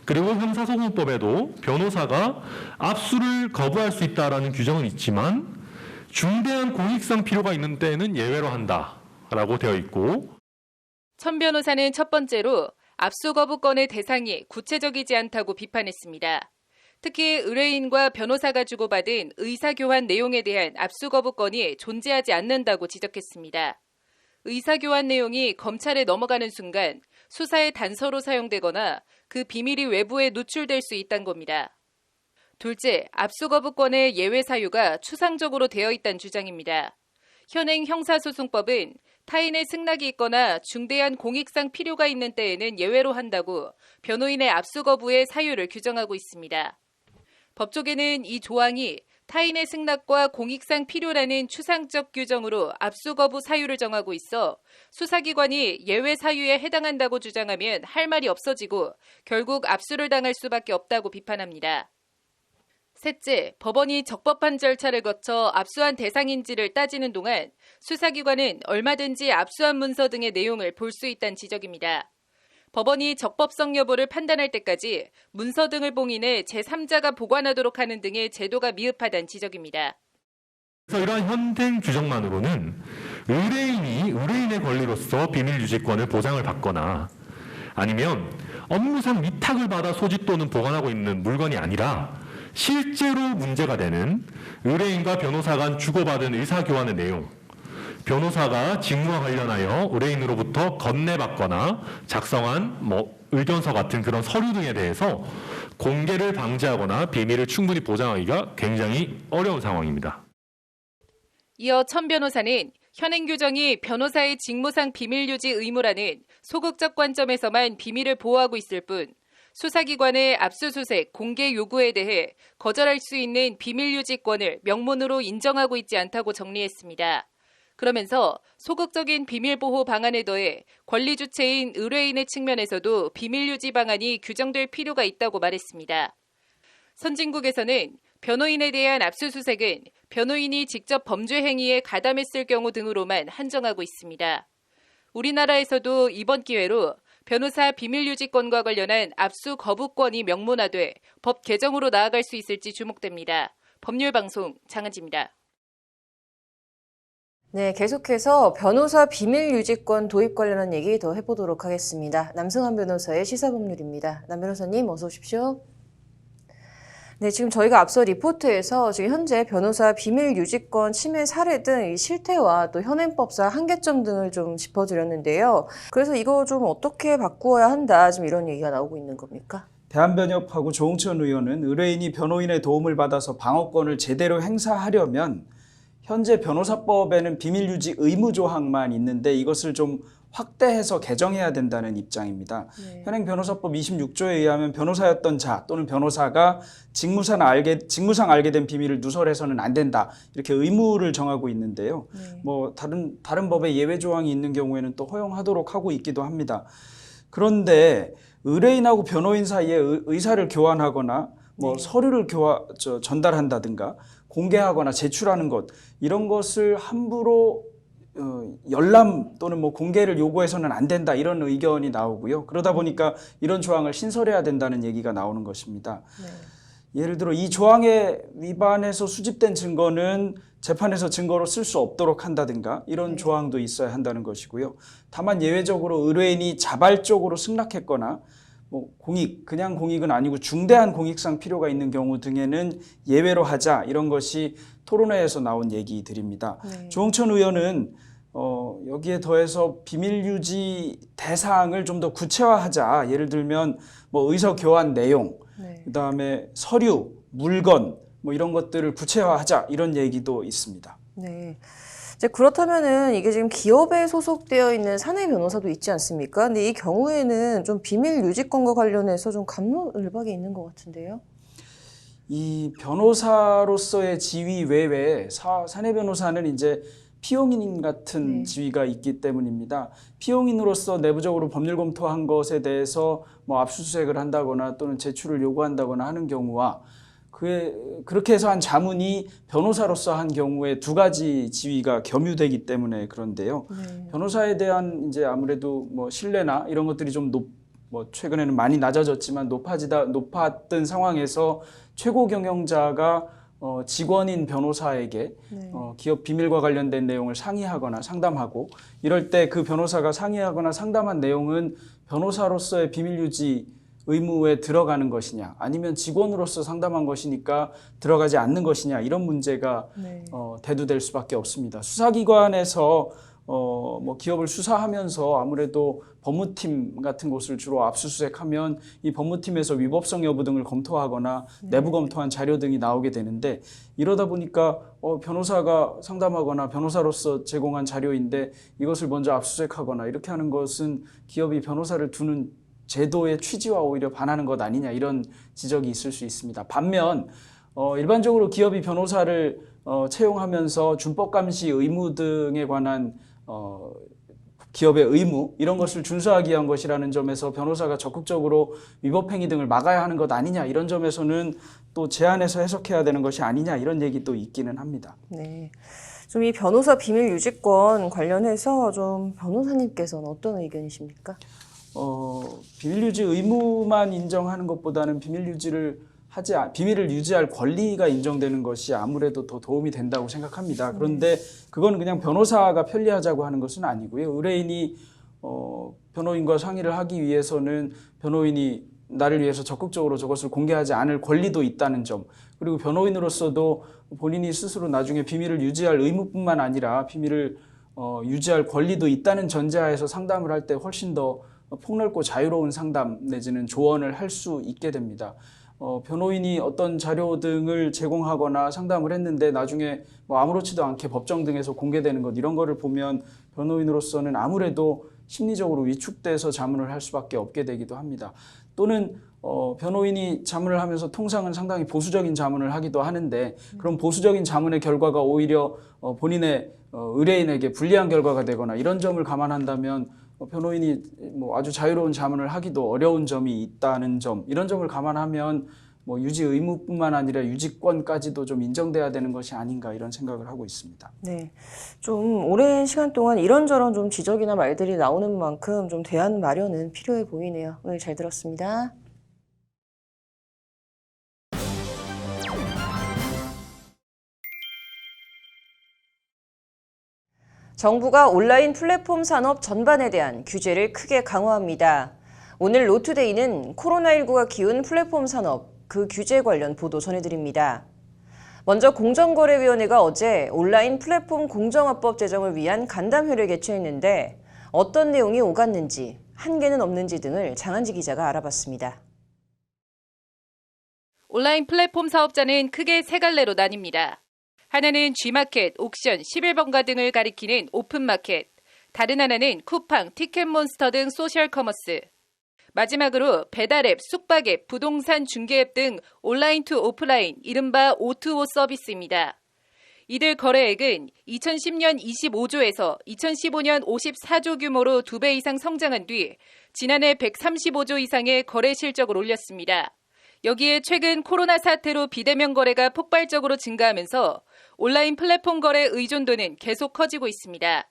그리고 형사소송법에도 변호사가 압수를 거부할 수 있다라는 규정은 있지만 중대한 공익상 필요가 있는 때에는 예외로 한다라고 되어 있고,
천 변호사는 첫 번째로 압수 거부권의 대상이 구체적이지 않다고 비판했습니다. 특히 의뢰인과 변호사가 주고받은 의사교환 내용에 대한 압수 거부권이 존재하지 않는다고 지적했습니다. 의사교환 내용이 검찰에 넘어가는 순간 수사의 단서로 사용되거나 그 비밀이 외부에 노출될 수 있다는 겁니다. 둘째, 압수 거부권의 예외 사유가 추상적으로 되어 있다는 주장입니다. 현행 형사소송법은 타인의 승낙이 있거나 중대한 공익상 필요가 있는 때에는 예외로 한다고 변호인의 압수 거부의 사유를 규정하고 있습니다. 법조계는 이 조항이 타인의 승낙과 공익상 필요라는 추상적 규정으로 압수 거부 사유를 정하고 있어 수사기관이 예외 사유에 해당한다고 주장하면 할 말이 없어지고 결국 압수를 당할 수밖에 없다고 비판합니다. 셋째, 법원이 적법한 절차를 거쳐 압수한 대상인지를 따지는 동안 수사기관은 얼마든지 압수한 문서 등의 내용을 볼 수 있다는 지적입니다. 법원이 적법성 여부를 판단할 때까지 문서 등을 봉인해 제3자가 보관하도록 하는 등의 제도가 미흡하다는 지적입니다.
그래서 이러한 현행 규정만으로는 의뢰인이 의뢰인의 권리로서 비밀유지권을 보장을 받거나 아니면 업무상 위탁을 받아 소지 또는 보관하고 있는 물건이 아니라 실제로 문제가 되는 의뢰인과 변호사 간 주고받은 의사교환의 내용, 변호사가 직무와 관련하여 의뢰인으로부터 건네받거나 작성한 의견서 같은 그런 서류 등에 대해서 공개를 방지하거나 비밀을 충분히 보장하기가 굉장히 어려운 상황입니다.
이어 천 변호사는 현행 규정이 변호사의 직무상 비밀유지 의무라는 소극적 관점에서만 비밀을 보호하고 있을 뿐 수사기관의 압수수색, 공개 요구에 대해 거절할 수 있는 비밀유지권을 명문으로 인정하고 있지 않다고 정리했습니다. 그러면서 소극적인 비밀보호 방안에 더해 권리 주체인 의뢰인의 측면에서도 비밀 유지 방안이 규정될 필요가 있다고 말했습니다. 선진국에서는 변호인에 대한 압수수색은 변호인이 직접 범죄 행위에 가담했을 경우 등으로만 한정하고 있습니다. 우리나라에서도 이번 기회로 변호사 비밀유지권과 관련한 압수 거부권이 명문화돼 법 개정으로 나아갈 수 있을지 주목됩니다. 법률방송 장은지입니다.
네, 계속해서 변호사 비밀유지권 도입 관련한 얘기 더 해보도록 하겠습니다. 남승환 변호사의 시사법률입니다. 남 변호사님 어서 오십시오. 네, 지금 저희가 앞서 리포트에서 지금 현재 변호사 비밀유지권 침해 사례 등 실태와 또 현행법상 한계점 등을 좀 짚어드렸는데요. 그래서 이거 좀 어떻게 바꾸어야 한다, 지금 이런 얘기가 나오고 있는 겁니까?
대한변협하고 조홍천 의원은 의뢰인이 변호인의 도움을 받아서 방어권을 제대로 행사하려면 현재 변호사법에는 비밀유지 의무 조항만 있는데 이것을 좀 확대해서 개정해야 된다는 입장입니다. 네. 현행 변호사법 26조에 의하면 변호사였던 자 또는 변호사가 직무상 알게 된 비밀을 누설해서는 안 된다. 이렇게 의무를 정하고 있는데요. 네. 뭐 다른 법에 예외 조항이 있는 경우에는 또 허용하도록 하고 있기도 합니다. 그런데 의뢰인하고 변호인 사이에 의사를 교환하거나 뭐 네. 서류를 전달한다든가 공개하거나 제출하는 것 이런 것을 함부로 열람 또는 뭐 공개를 요구해서는 안 된다 이런 의견이 나오고요. 그러다 보니까 이런 조항을 신설해야 된다는 얘기가 나오는 것입니다. 네. 예를 들어 이 조항에 위반해서 수집된 증거는 재판에서 증거로 쓸 수 없도록 한다든가 이런 조항도 있어야 한다는 것이고요. 다만 예외적으로 의뢰인이 자발적으로 승낙했거나 뭐 그냥 공익은 아니고 중대한 공익상 필요가 있는 경우 등에는 예외로 하자 이런 것이 토론회에서 나온 얘기들입니다. 네. 조홍천 의원은 여기에 더해서 비밀유지 대상을 좀 더 구체화하자. 예를 들면 뭐 의서 교환 내용, 네. 그다음에 서류, 물건 뭐 이런 것들을 구체화하자 이런 얘기도 있습니다.
네. 이제 그렇다면은 이게 지금 기업에 소속되어 있는 사내 변호사도 있지 않습니까? 근데 이 경우에는 좀 비밀 유지권과 관련해서 좀 갑론을박이 있는 것 같은데요.
이 변호사로서의 지위 외에 사내 변호사는 이제 피용인 같은 지위가 있기 때문입니다. 피용인으로서 내부적으로 법률 검토한 것에 대해서 뭐 압수수색을 한다거나 또는 제출을 요구한다거나 하는 경우와 그렇게 해서 한 자문이 변호사로서 한 경우에 두 가지 지위가 겸유되기 때문에 그런데요. 변호사에 대한 이제 아무래도 뭐 신뢰나 이런 것들이 좀 뭐 최근에는 많이 낮아졌지만 높았던 상황에서 최고 경영자가 직원인 변호사에게 기업 비밀과 관련된 내용을 상의하거나 상담하고 이럴 때 그 변호사가 상의하거나 상담한 내용은 변호사로서의 비밀유지 의무에 들어가는 것이냐 아니면 직원으로서 상담한 것이니까 들어가지 않는 것이냐 이런 문제가 대두될 수밖에 없습니다. 수사기관에서 뭐 기업을 수사하면서 아무래도 법무팀 같은 곳을 주로 압수수색하면 이 법무팀에서 위법성 여부 등을 검토하거나 내부 검토한 자료 등이 나오게 되는데 이러다 보니까 변호사가 상담하거나 변호사로서 제공한 자료인데 이것을 먼저 압수수색하거나 이렇게 하는 것은 기업이 변호사를 두는 제도의 취지와 오히려 반하는 것 아니냐 이런 지적이 있을 수 있습니다. 반면 일반적으로 기업이 변호사를 채용하면서 준법감시 의무 등에 관한 기업의 의무 이런 것을 준수하기 위한 것이라는 점에서 변호사가 적극적으로 위법행위 등을 막아야 하는 것 아니냐 이런 점에서는 또 제한해서 해석해야 되는 것이 아니냐 이런 얘기도 있기는 합니다.
네, 좀 이 변호사 비밀 유지권 관련해서 좀 변호사님께서는 어떤 의견이십니까?
비밀유지 의무만 인정하는 것보다는 비밀을 유지할 권리가 인정되는 것이 아무래도 더 도움이 된다고 생각합니다. 그런데 그건 그냥 변호사가 편리하자고 하는 것은 아니고요. 의뢰인이 변호인과 상의를 하기 위해서는 변호인이 나를 위해서 적극적으로 저것을 공개하지 않을 권리도 있다는 점, 그리고 변호인으로서도 본인이 스스로 나중에 비밀을 유지할 의무뿐만 아니라 비밀을 유지할 권리도 있다는 전제하에서 상담을 할 때 훨씬 더 폭넓고 자유로운 상담 내지는 조언을 할 수 있게 됩니다. 변호인이 어떤 자료 등을 제공하거나 상담을 했는데 나중에 뭐 아무렇지도 않게 법정 등에서 공개되는 것 이런 거를 보면 변호인으로서는 아무래도 심리적으로 위축돼서 자문을 할 수밖에 없게 되기도 합니다. 또는 변호인이 자문을 하면서 통상은 상당히 보수적인 자문을 하기도 하는데 그런 보수적인 자문의 결과가 오히려 본인의 의뢰인에게 불리한 결과가 되거나 이런 점을 감안한다면 변호인이 뭐 아주 자유로운 자문을 하기도 어려운 점이 있다는 점, 이런 점을 감안하면 뭐 유지 의무뿐만 아니라 유지권까지도 좀 인정돼야 되는 것이 아닌가 이런 생각을 하고 있습니다.
네, 좀 오랜 시간 동안 이런저런 좀 지적이나 말들이 나오는 만큼 좀 대안 마련은 필요해 보이네요. 오늘 잘 들었습니다. 정부가 온라인 플랫폼 산업 전반에 대한 규제를 크게 강화합니다. 오늘 로투데이는 코로나19가 키운 플랫폼 산업, 그 규제 관련 보도 전해드립니다. 먼저 공정거래위원회가 어제 온라인 플랫폼 공정화법 제정을 위한 간담회를 개최했는데 어떤 내용이 오갔는지, 한계는 없는지 등을 장한지 기자가 알아봤습니다.
온라인 플랫폼 사업자는 크게 세 갈래로 나뉩니다. 하나는 G마켓, 옥션, 11번가 등을 가리키는 오픈마켓, 다른 하나는 쿠팡, 티켓몬스터 등 소셜 커머스, 마지막으로 배달앱, 숙박앱, 부동산 중개앱 등 온라인 투 오프라인, 이른바 O2O 서비스입니다. 이들 거래액은 2010년 25조에서 2015년 54조 규모로 2배 이상 성장한 뒤 지난해 135조 이상의 거래 실적을 올렸습니다. 여기에 최근 코로나 사태로 비대면 거래가 폭발적으로 증가하면서 온라인 플랫폼 거래 의존도는 계속 커지고 있습니다.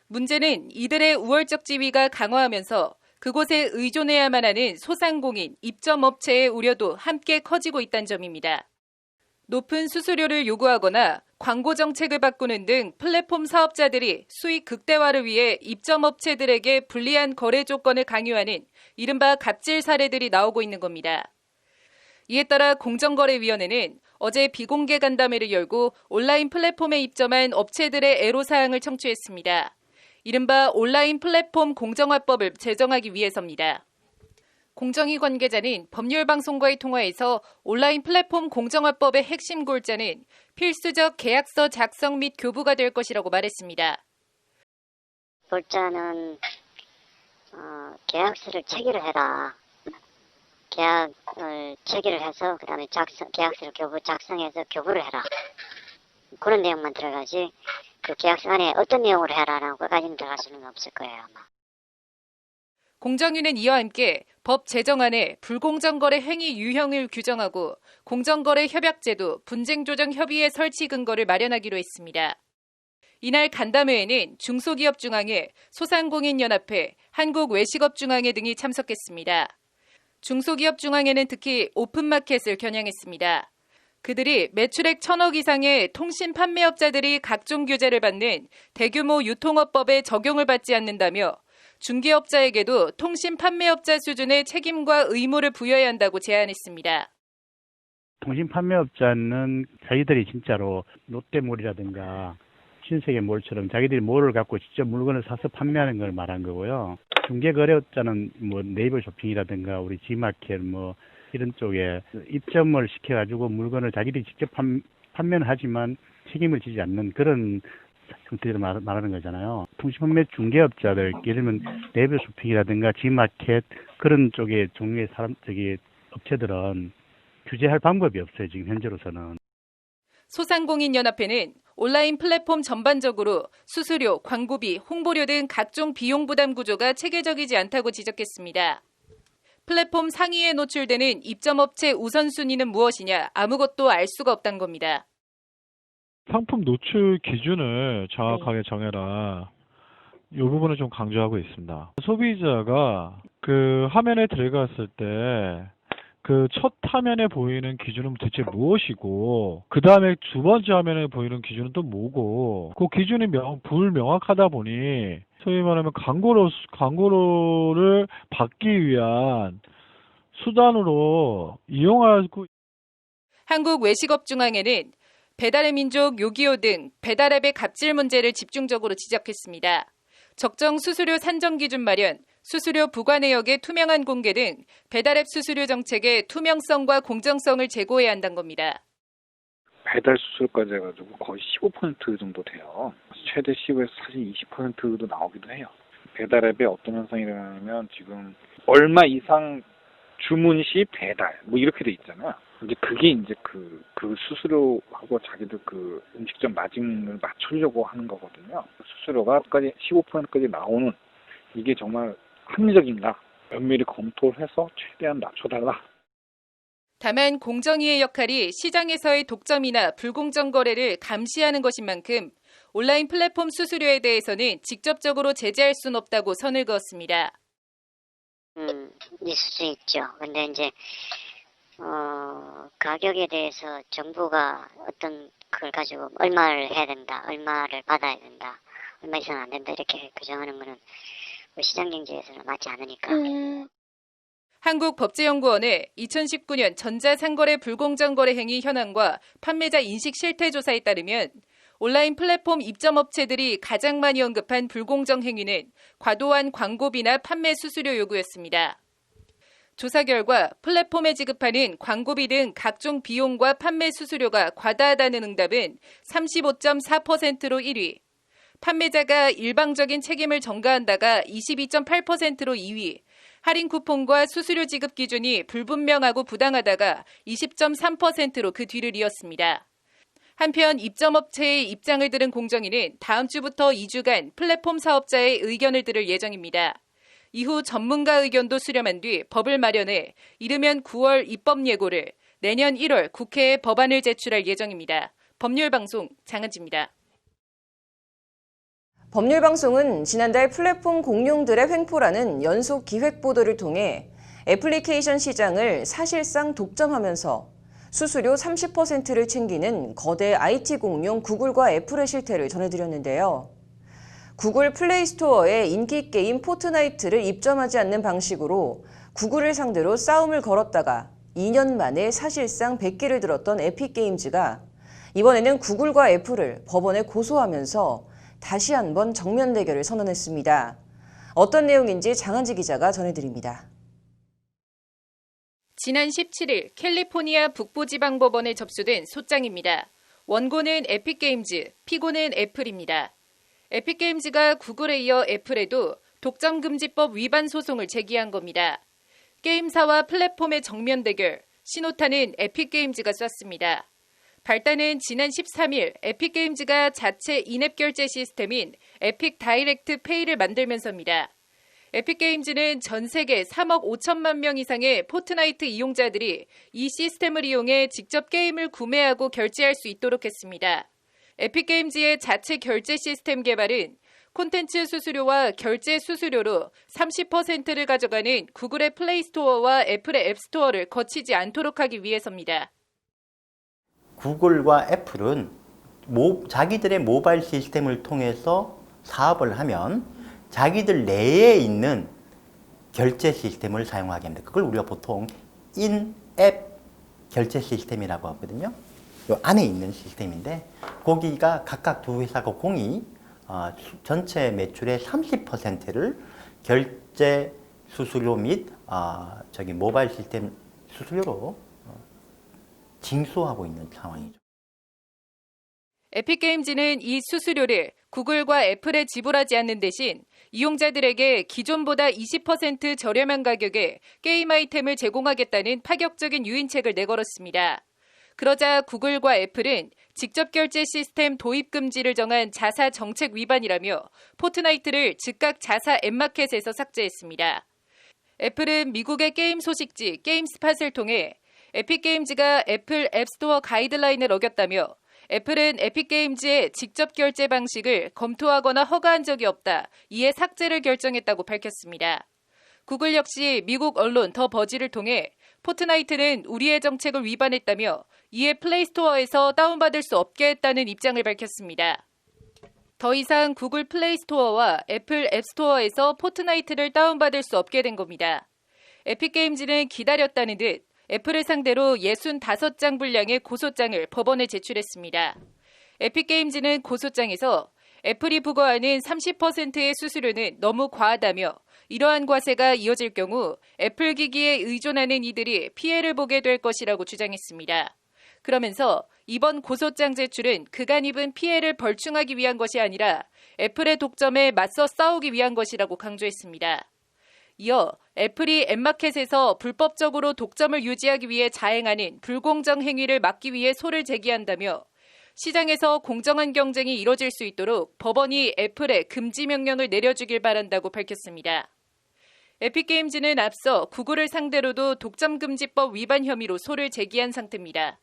문제는 이들의 우월적 지위가 강화하면서 그곳에 의존해야만 하는 소상공인, 입점업체의 우려도 함께 커지고 있다는 점입니다. 높은 수수료를 요구하거나 광고 정책을 바꾸는 등 플랫폼 사업자들이 수익 극대화를 위해 입점업체들에게 불리한 거래 조건을 강요하는 이른바 갑질 사례들이 나오고 있는 겁니다. 이에 따라 공정거래위원회는 어제 비공개 간담회를 열고 온라인 플랫폼에 입점한 업체들의 애로사항을 청취했습니다. 이른바 온라인 플랫폼 공정화법을 제정하기 위해서입니다. 공정위 관계자는 법률방송과의 통화에서 온라인 플랫폼 공정화법의 핵심 골자는 필수적 계약서 작성 및 교부가 될 것이라고 말했습니다.
골자는 계약서를 체결을 해라. 계약을 체결을 해서 그다음에 계약서를 작성해서 교부를 해라. 그런 내용만 들어가지 그 계약서 안에 어떤 내용으로 해라라는 것까지는 들어갈 수는 없을 거예요 아마.
공정위는 이와 함께 법 제정안에 불공정거래 행위 유형을 규정하고 공정거래 협약제도, 분쟁조정협의회 설치 근거를 마련하기로 했습니다. 이날 간담회에는 중소기업중앙회, 소상공인연합회, 한국외식업중앙회 등이 참석했습니다. 중소기업중앙회는 특히 오픈마켓을 겨냥했습니다. 그들이 매출액 1,000억 이상의 통신 판매업자들이 각종 규제를 받는 대규모 유통업법에 적용을 받지 않는다며 중개업자에게도 통신 판매업자 수준의 책임과 의무를 부여해야 한다고 제안했습니다.
통신 판매업자는 자기들이 진짜로 롯데몰이라든가 신세계몰처럼 자기들이 몰을 갖고 직접 물건을 사서 판매하는 걸 말한 거고요. 중개거래업자는 뭐 네이버 쇼핑이라든가 우리 G마켓 뭐 이런 쪽에 입점을 시켜가지고 물건을 자기들이 직접 판매는 하지만 책임을 지지 않는 그런 형태를 말하는 거잖아요. 통신판매 중개업자들, 예를 들면 네이버 쇼핑이라든가 G마켓 그런 쪽의 종류의 업체들은 규제할 방법이 없어요, 지금 현재로서는.
소상공인연합회는 온라인 플랫폼 전반적으로 수수료, 광고비, 홍보료 등 각종 비용 부담 구조가 체계적이지 않다고 지적했습니다. 플랫폼 상위에 노출되는 입점업체 우선순위는 무엇이냐 아무것도 알 수가 없다는 겁니다.
상품 노출 기준을 정확하게 정해라. 이 부분을 좀 강조하고 있습니다. 소비자가 그 화면에 들어갔을 때 그 첫 화면에 보이는 기준은 대체 무엇이고 그 다음에 두 번째 화면에 보이는 기준은 또 뭐고 그 기준이 불명확하다 보니 소위 말하면 광고를 받기 위한 수단으로 이용하고
한국외식업중앙회는 배달의 민족, 요기요 등 배달앱의 갑질 문제를 집중적으로 지적했습니다. 적정 수수료 산정 기준 마련, 수수료 부과 내역의 투명한 공개 등 배달앱 수수료 정책의 투명성과 공정성을 제고해야 한다는 겁니다.
배달 수수료까지 해가지고 거의 15% 정도 돼요. 최대 15에서 사실 20%도 나오기도 해요. 배달앱에 어떤 현상이 일어나냐면 지금 얼마 이상 주문 시 배달 뭐 이렇게 돼 있잖아요. 이제 그게 이제 그 수수료하고 자기들 그 음식점 마진을 맞추려고 하는 거거든요. 수수료가까지 15%까지 나오는 이게 정말 합리적인가? 면밀히 검토를 해서 최대한 낮춰달라.
다만 공정위의 역할이 시장에서의 독점이나 불공정 거래를 감시하는 것인 만큼 온라인 플랫폼 수수료에 대해서는 직접적으로 제재할 수는 없다고 선을 그었습니다.
있을 수 있죠. 근데 이제 가격에 대해서 정부가 어떤 그걸 가지고 얼마를 해야 된다, 얼마를 받아야 된다, 얼마 이상은 안 된다 이렇게 규정하는 거는 시장 경제에서는 맞지 않으니까.
한국법제연구원의 2019년 전자상거래 불공정 거래 행위 현황과 판매자 인식 실태 조사에 따르면 온라인 플랫폼 입점업체들이 가장 많이 언급한 불공정 행위는 과도한 광고비나 판매 수수료 요구였습니다. 조사 결과 플랫폼에 지급하는 광고비 등 각종 비용과 판매 수수료가 과다하다는 응답은 35.4%로 1위, 판매자가 일방적인 책임을 전가한다가 22.8%로 2위, 할인 쿠폰과 수수료 지급 기준이 불분명하고 부당하다가 20.3%로 그 뒤를 이었습니다. 한편 입점업체의 입장을 들은 공정위는 다음 주부터 2주간 플랫폼 사업자의 의견을 들을 예정입니다. 이후 전문가 의견도 수렴한 뒤 법을 마련해 이르면 9월 입법 예고를, 내년 1월 국회에 법안을 제출할 예정입니다. 법률방송 장은지입니다.
법률방송은 지난달 플랫폼 공룡들의 횡포라는 연속 기획 보도를 통해 애플리케이션 시장을 사실상 독점하면서 수수료 30%를 챙기는 거대 IT 공룡 구글과 애플의 실태를 전해드렸는데요. 구글 플레이스토어에 인기 게임 포트나이트를 입점하지 않는 방식으로 구글을 상대로 싸움을 걸었다가 2년 만에 사실상 백기를 들었던 에픽게임즈가 이번에는 구글과 애플을 법원에 고소하면서 다시 한번 정면 대결을 선언했습니다. 어떤 내용인지 장한지 기자가 전해드립니다.
지난 17일 캘리포니아 북부지방법원에 접수된 소장입니다. 원고는 에픽게임즈, 피고는 애플입니다. 에픽게임즈가 구글에 이어 애플에도 독점금지법 위반 소송을 제기한 겁니다. 게임사와 플랫폼의 정면 대결, 신호탄은 에픽게임즈가 쐈습니다. 발단은 지난 13일 에픽게임즈가 자체 인앱 결제 시스템인 에픽 다이렉트 페이를 만들면서입니다. 에픽게임즈는 전 세계 3억 5천만 명 이상의 포트나이트 이용자들이 이 시스템을 이용해 직접 게임을 구매하고 결제할 수 있도록 했습니다. 에픽게임즈의 자체 결제 시스템 개발은 콘텐츠 수수료와 결제 수수료로 30%를 가져가는 구글의 플레이스토어와 애플의 앱스토어를 거치지 않도록 하기 위해서입니다.
구글과 애플은 자기들의 모바일 시스템을 통해서 사업을 하면 자기들 내에 있는 결제 시스템을 사용하게 합니다. 그걸 우리가 보통 인앱 결제 시스템이라고 하거든요. 요 안에 있는 시스템인데 거기가 각각 두 회사가 공이 전체 매출의 30%를 결제 수수료 및 모바일 시스템 수수료로 징수하고 있는 상황이죠.
에픽게임즈는 이 수수료를 구글과 애플에 지불하지 않는 대신 이용자들에게 기존보다 20% 저렴한 가격에 게임 아이템을 제공하겠다는 파격적인 유인책을 내걸었습니다. 그러자 구글과 애플은 직접 결제 시스템 도입 금지를 정한 자사 정책 위반이라며 포트나이트를 즉각 자사 앱마켓에서 삭제했습니다. 애플은 미국의 게임 소식지 게임스팟을 통해 에픽게임즈가 애플 앱스토어 가이드라인을 어겼다며 애플은 에픽게임즈의 직접 결제 방식을 검토하거나 허가한 적이 없다. 이에 삭제를 결정했다고 밝혔습니다. 구글 역시 미국 언론 더 버지를 통해 포트나이트는 우리의 정책을 위반했다며 이에 플레이스토어에서 다운받을 수 없게 했다는 입장을 밝혔습니다. 더 이상 구글 플레이스토어와 애플 앱스토어에서 포트나이트를 다운받을 수 없게 된 겁니다. 에픽게임즈는 기다렸다는 듯 애플을 상대로 65장 분량의 고소장을 법원에 제출했습니다. 에픽게임즈는 고소장에서 애플이 부과하는 30%의 수수료는 너무 과하다며 이러한 과세가 이어질 경우 애플 기기에 의존하는 이들이 피해를 보게 될 것이라고 주장했습니다. 그러면서 이번 고소장 제출은 그간 입은 피해를 벌충하기 위한 것이 아니라 애플의 독점에 맞서 싸우기 위한 것이라고 강조했습니다. 이어 애플이 앱마켓에서 불법적으로 독점을 유지하기 위해 자행하는 불공정 행위를 막기 위해 소를 제기한다며 시장에서 공정한 경쟁이 이뤄질 수 있도록 법원이 애플에 금지 명령을 내려주길 바란다고 밝혔습니다. 에픽게임즈는 앞서 구글을 상대로도 독점금지법 위반 혐의로 소를 제기한 상태입니다.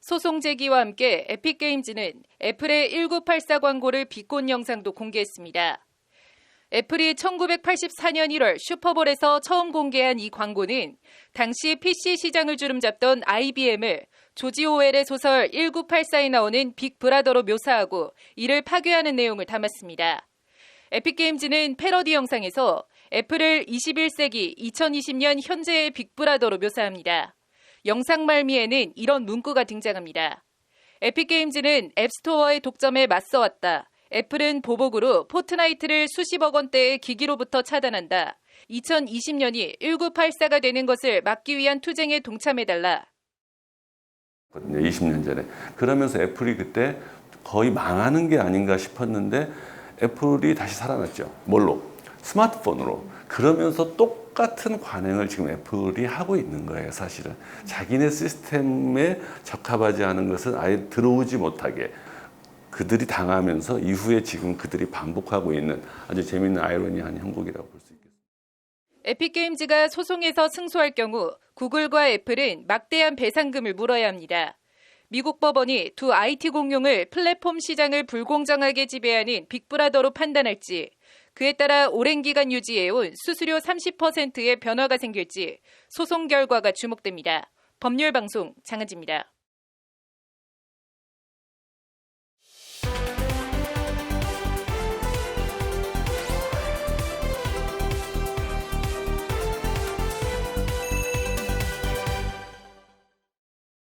소송 제기와 함께 에픽게임즈는 애플의 1984 광고를 비꼰 영상도 공개했습니다. 애플이 1984년 1월 슈퍼볼에서 처음 공개한 이 광고는 당시 PC 시장을 주름잡던 IBM을 조지 오웰의 소설 1984에 나오는 빅브라더로 묘사하고 이를 파괴하는 내용을 담았습니다. 에픽게임즈는 패러디 영상에서 애플을 21세기 2020년 현재의 빅브라더로 묘사합니다. 영상 말미에는 이런 문구가 등장합니다. 에픽게임즈는 앱스토어의 독점에 맞서왔다. 애플은 보복으로 포트나이트를 수십억 원대의 기기로부터 차단한다. 2020년이 1984가 되는 것을 막기 위한 투쟁에 동참해달라.
20년 전에. 그러면서 애플이 그때 거의 망하는 게 아닌가 싶었는데 애플이 다시 살아났죠. 뭘로? 스마트폰으로. 그러면서 똑같은 관행을 지금 애플이 하고 있는 거예요, 사실은. 자기네 시스템에 적합하지 않은 것은 아예 들어오지 못하게 그들이 당하면서 이후에 지금 그들이 반복하고 있는 아주 재미있는 아이러니한 형국이라고 볼 수 있겠습니다.
에픽게임즈가 소송에서 승소할 경우 구글과 애플은 막대한 배상금을 물어야 합니다. 미국 법원이 두 IT 공룡을 플랫폼 시장을 불공정하게 지배하는 빅브라더로 판단할지, 그에 따라 오랜 기간 유지해온 수수료 30%의 변화가 생길지 소송 결과가 주목됩니다. 법률방송 장은지입니다.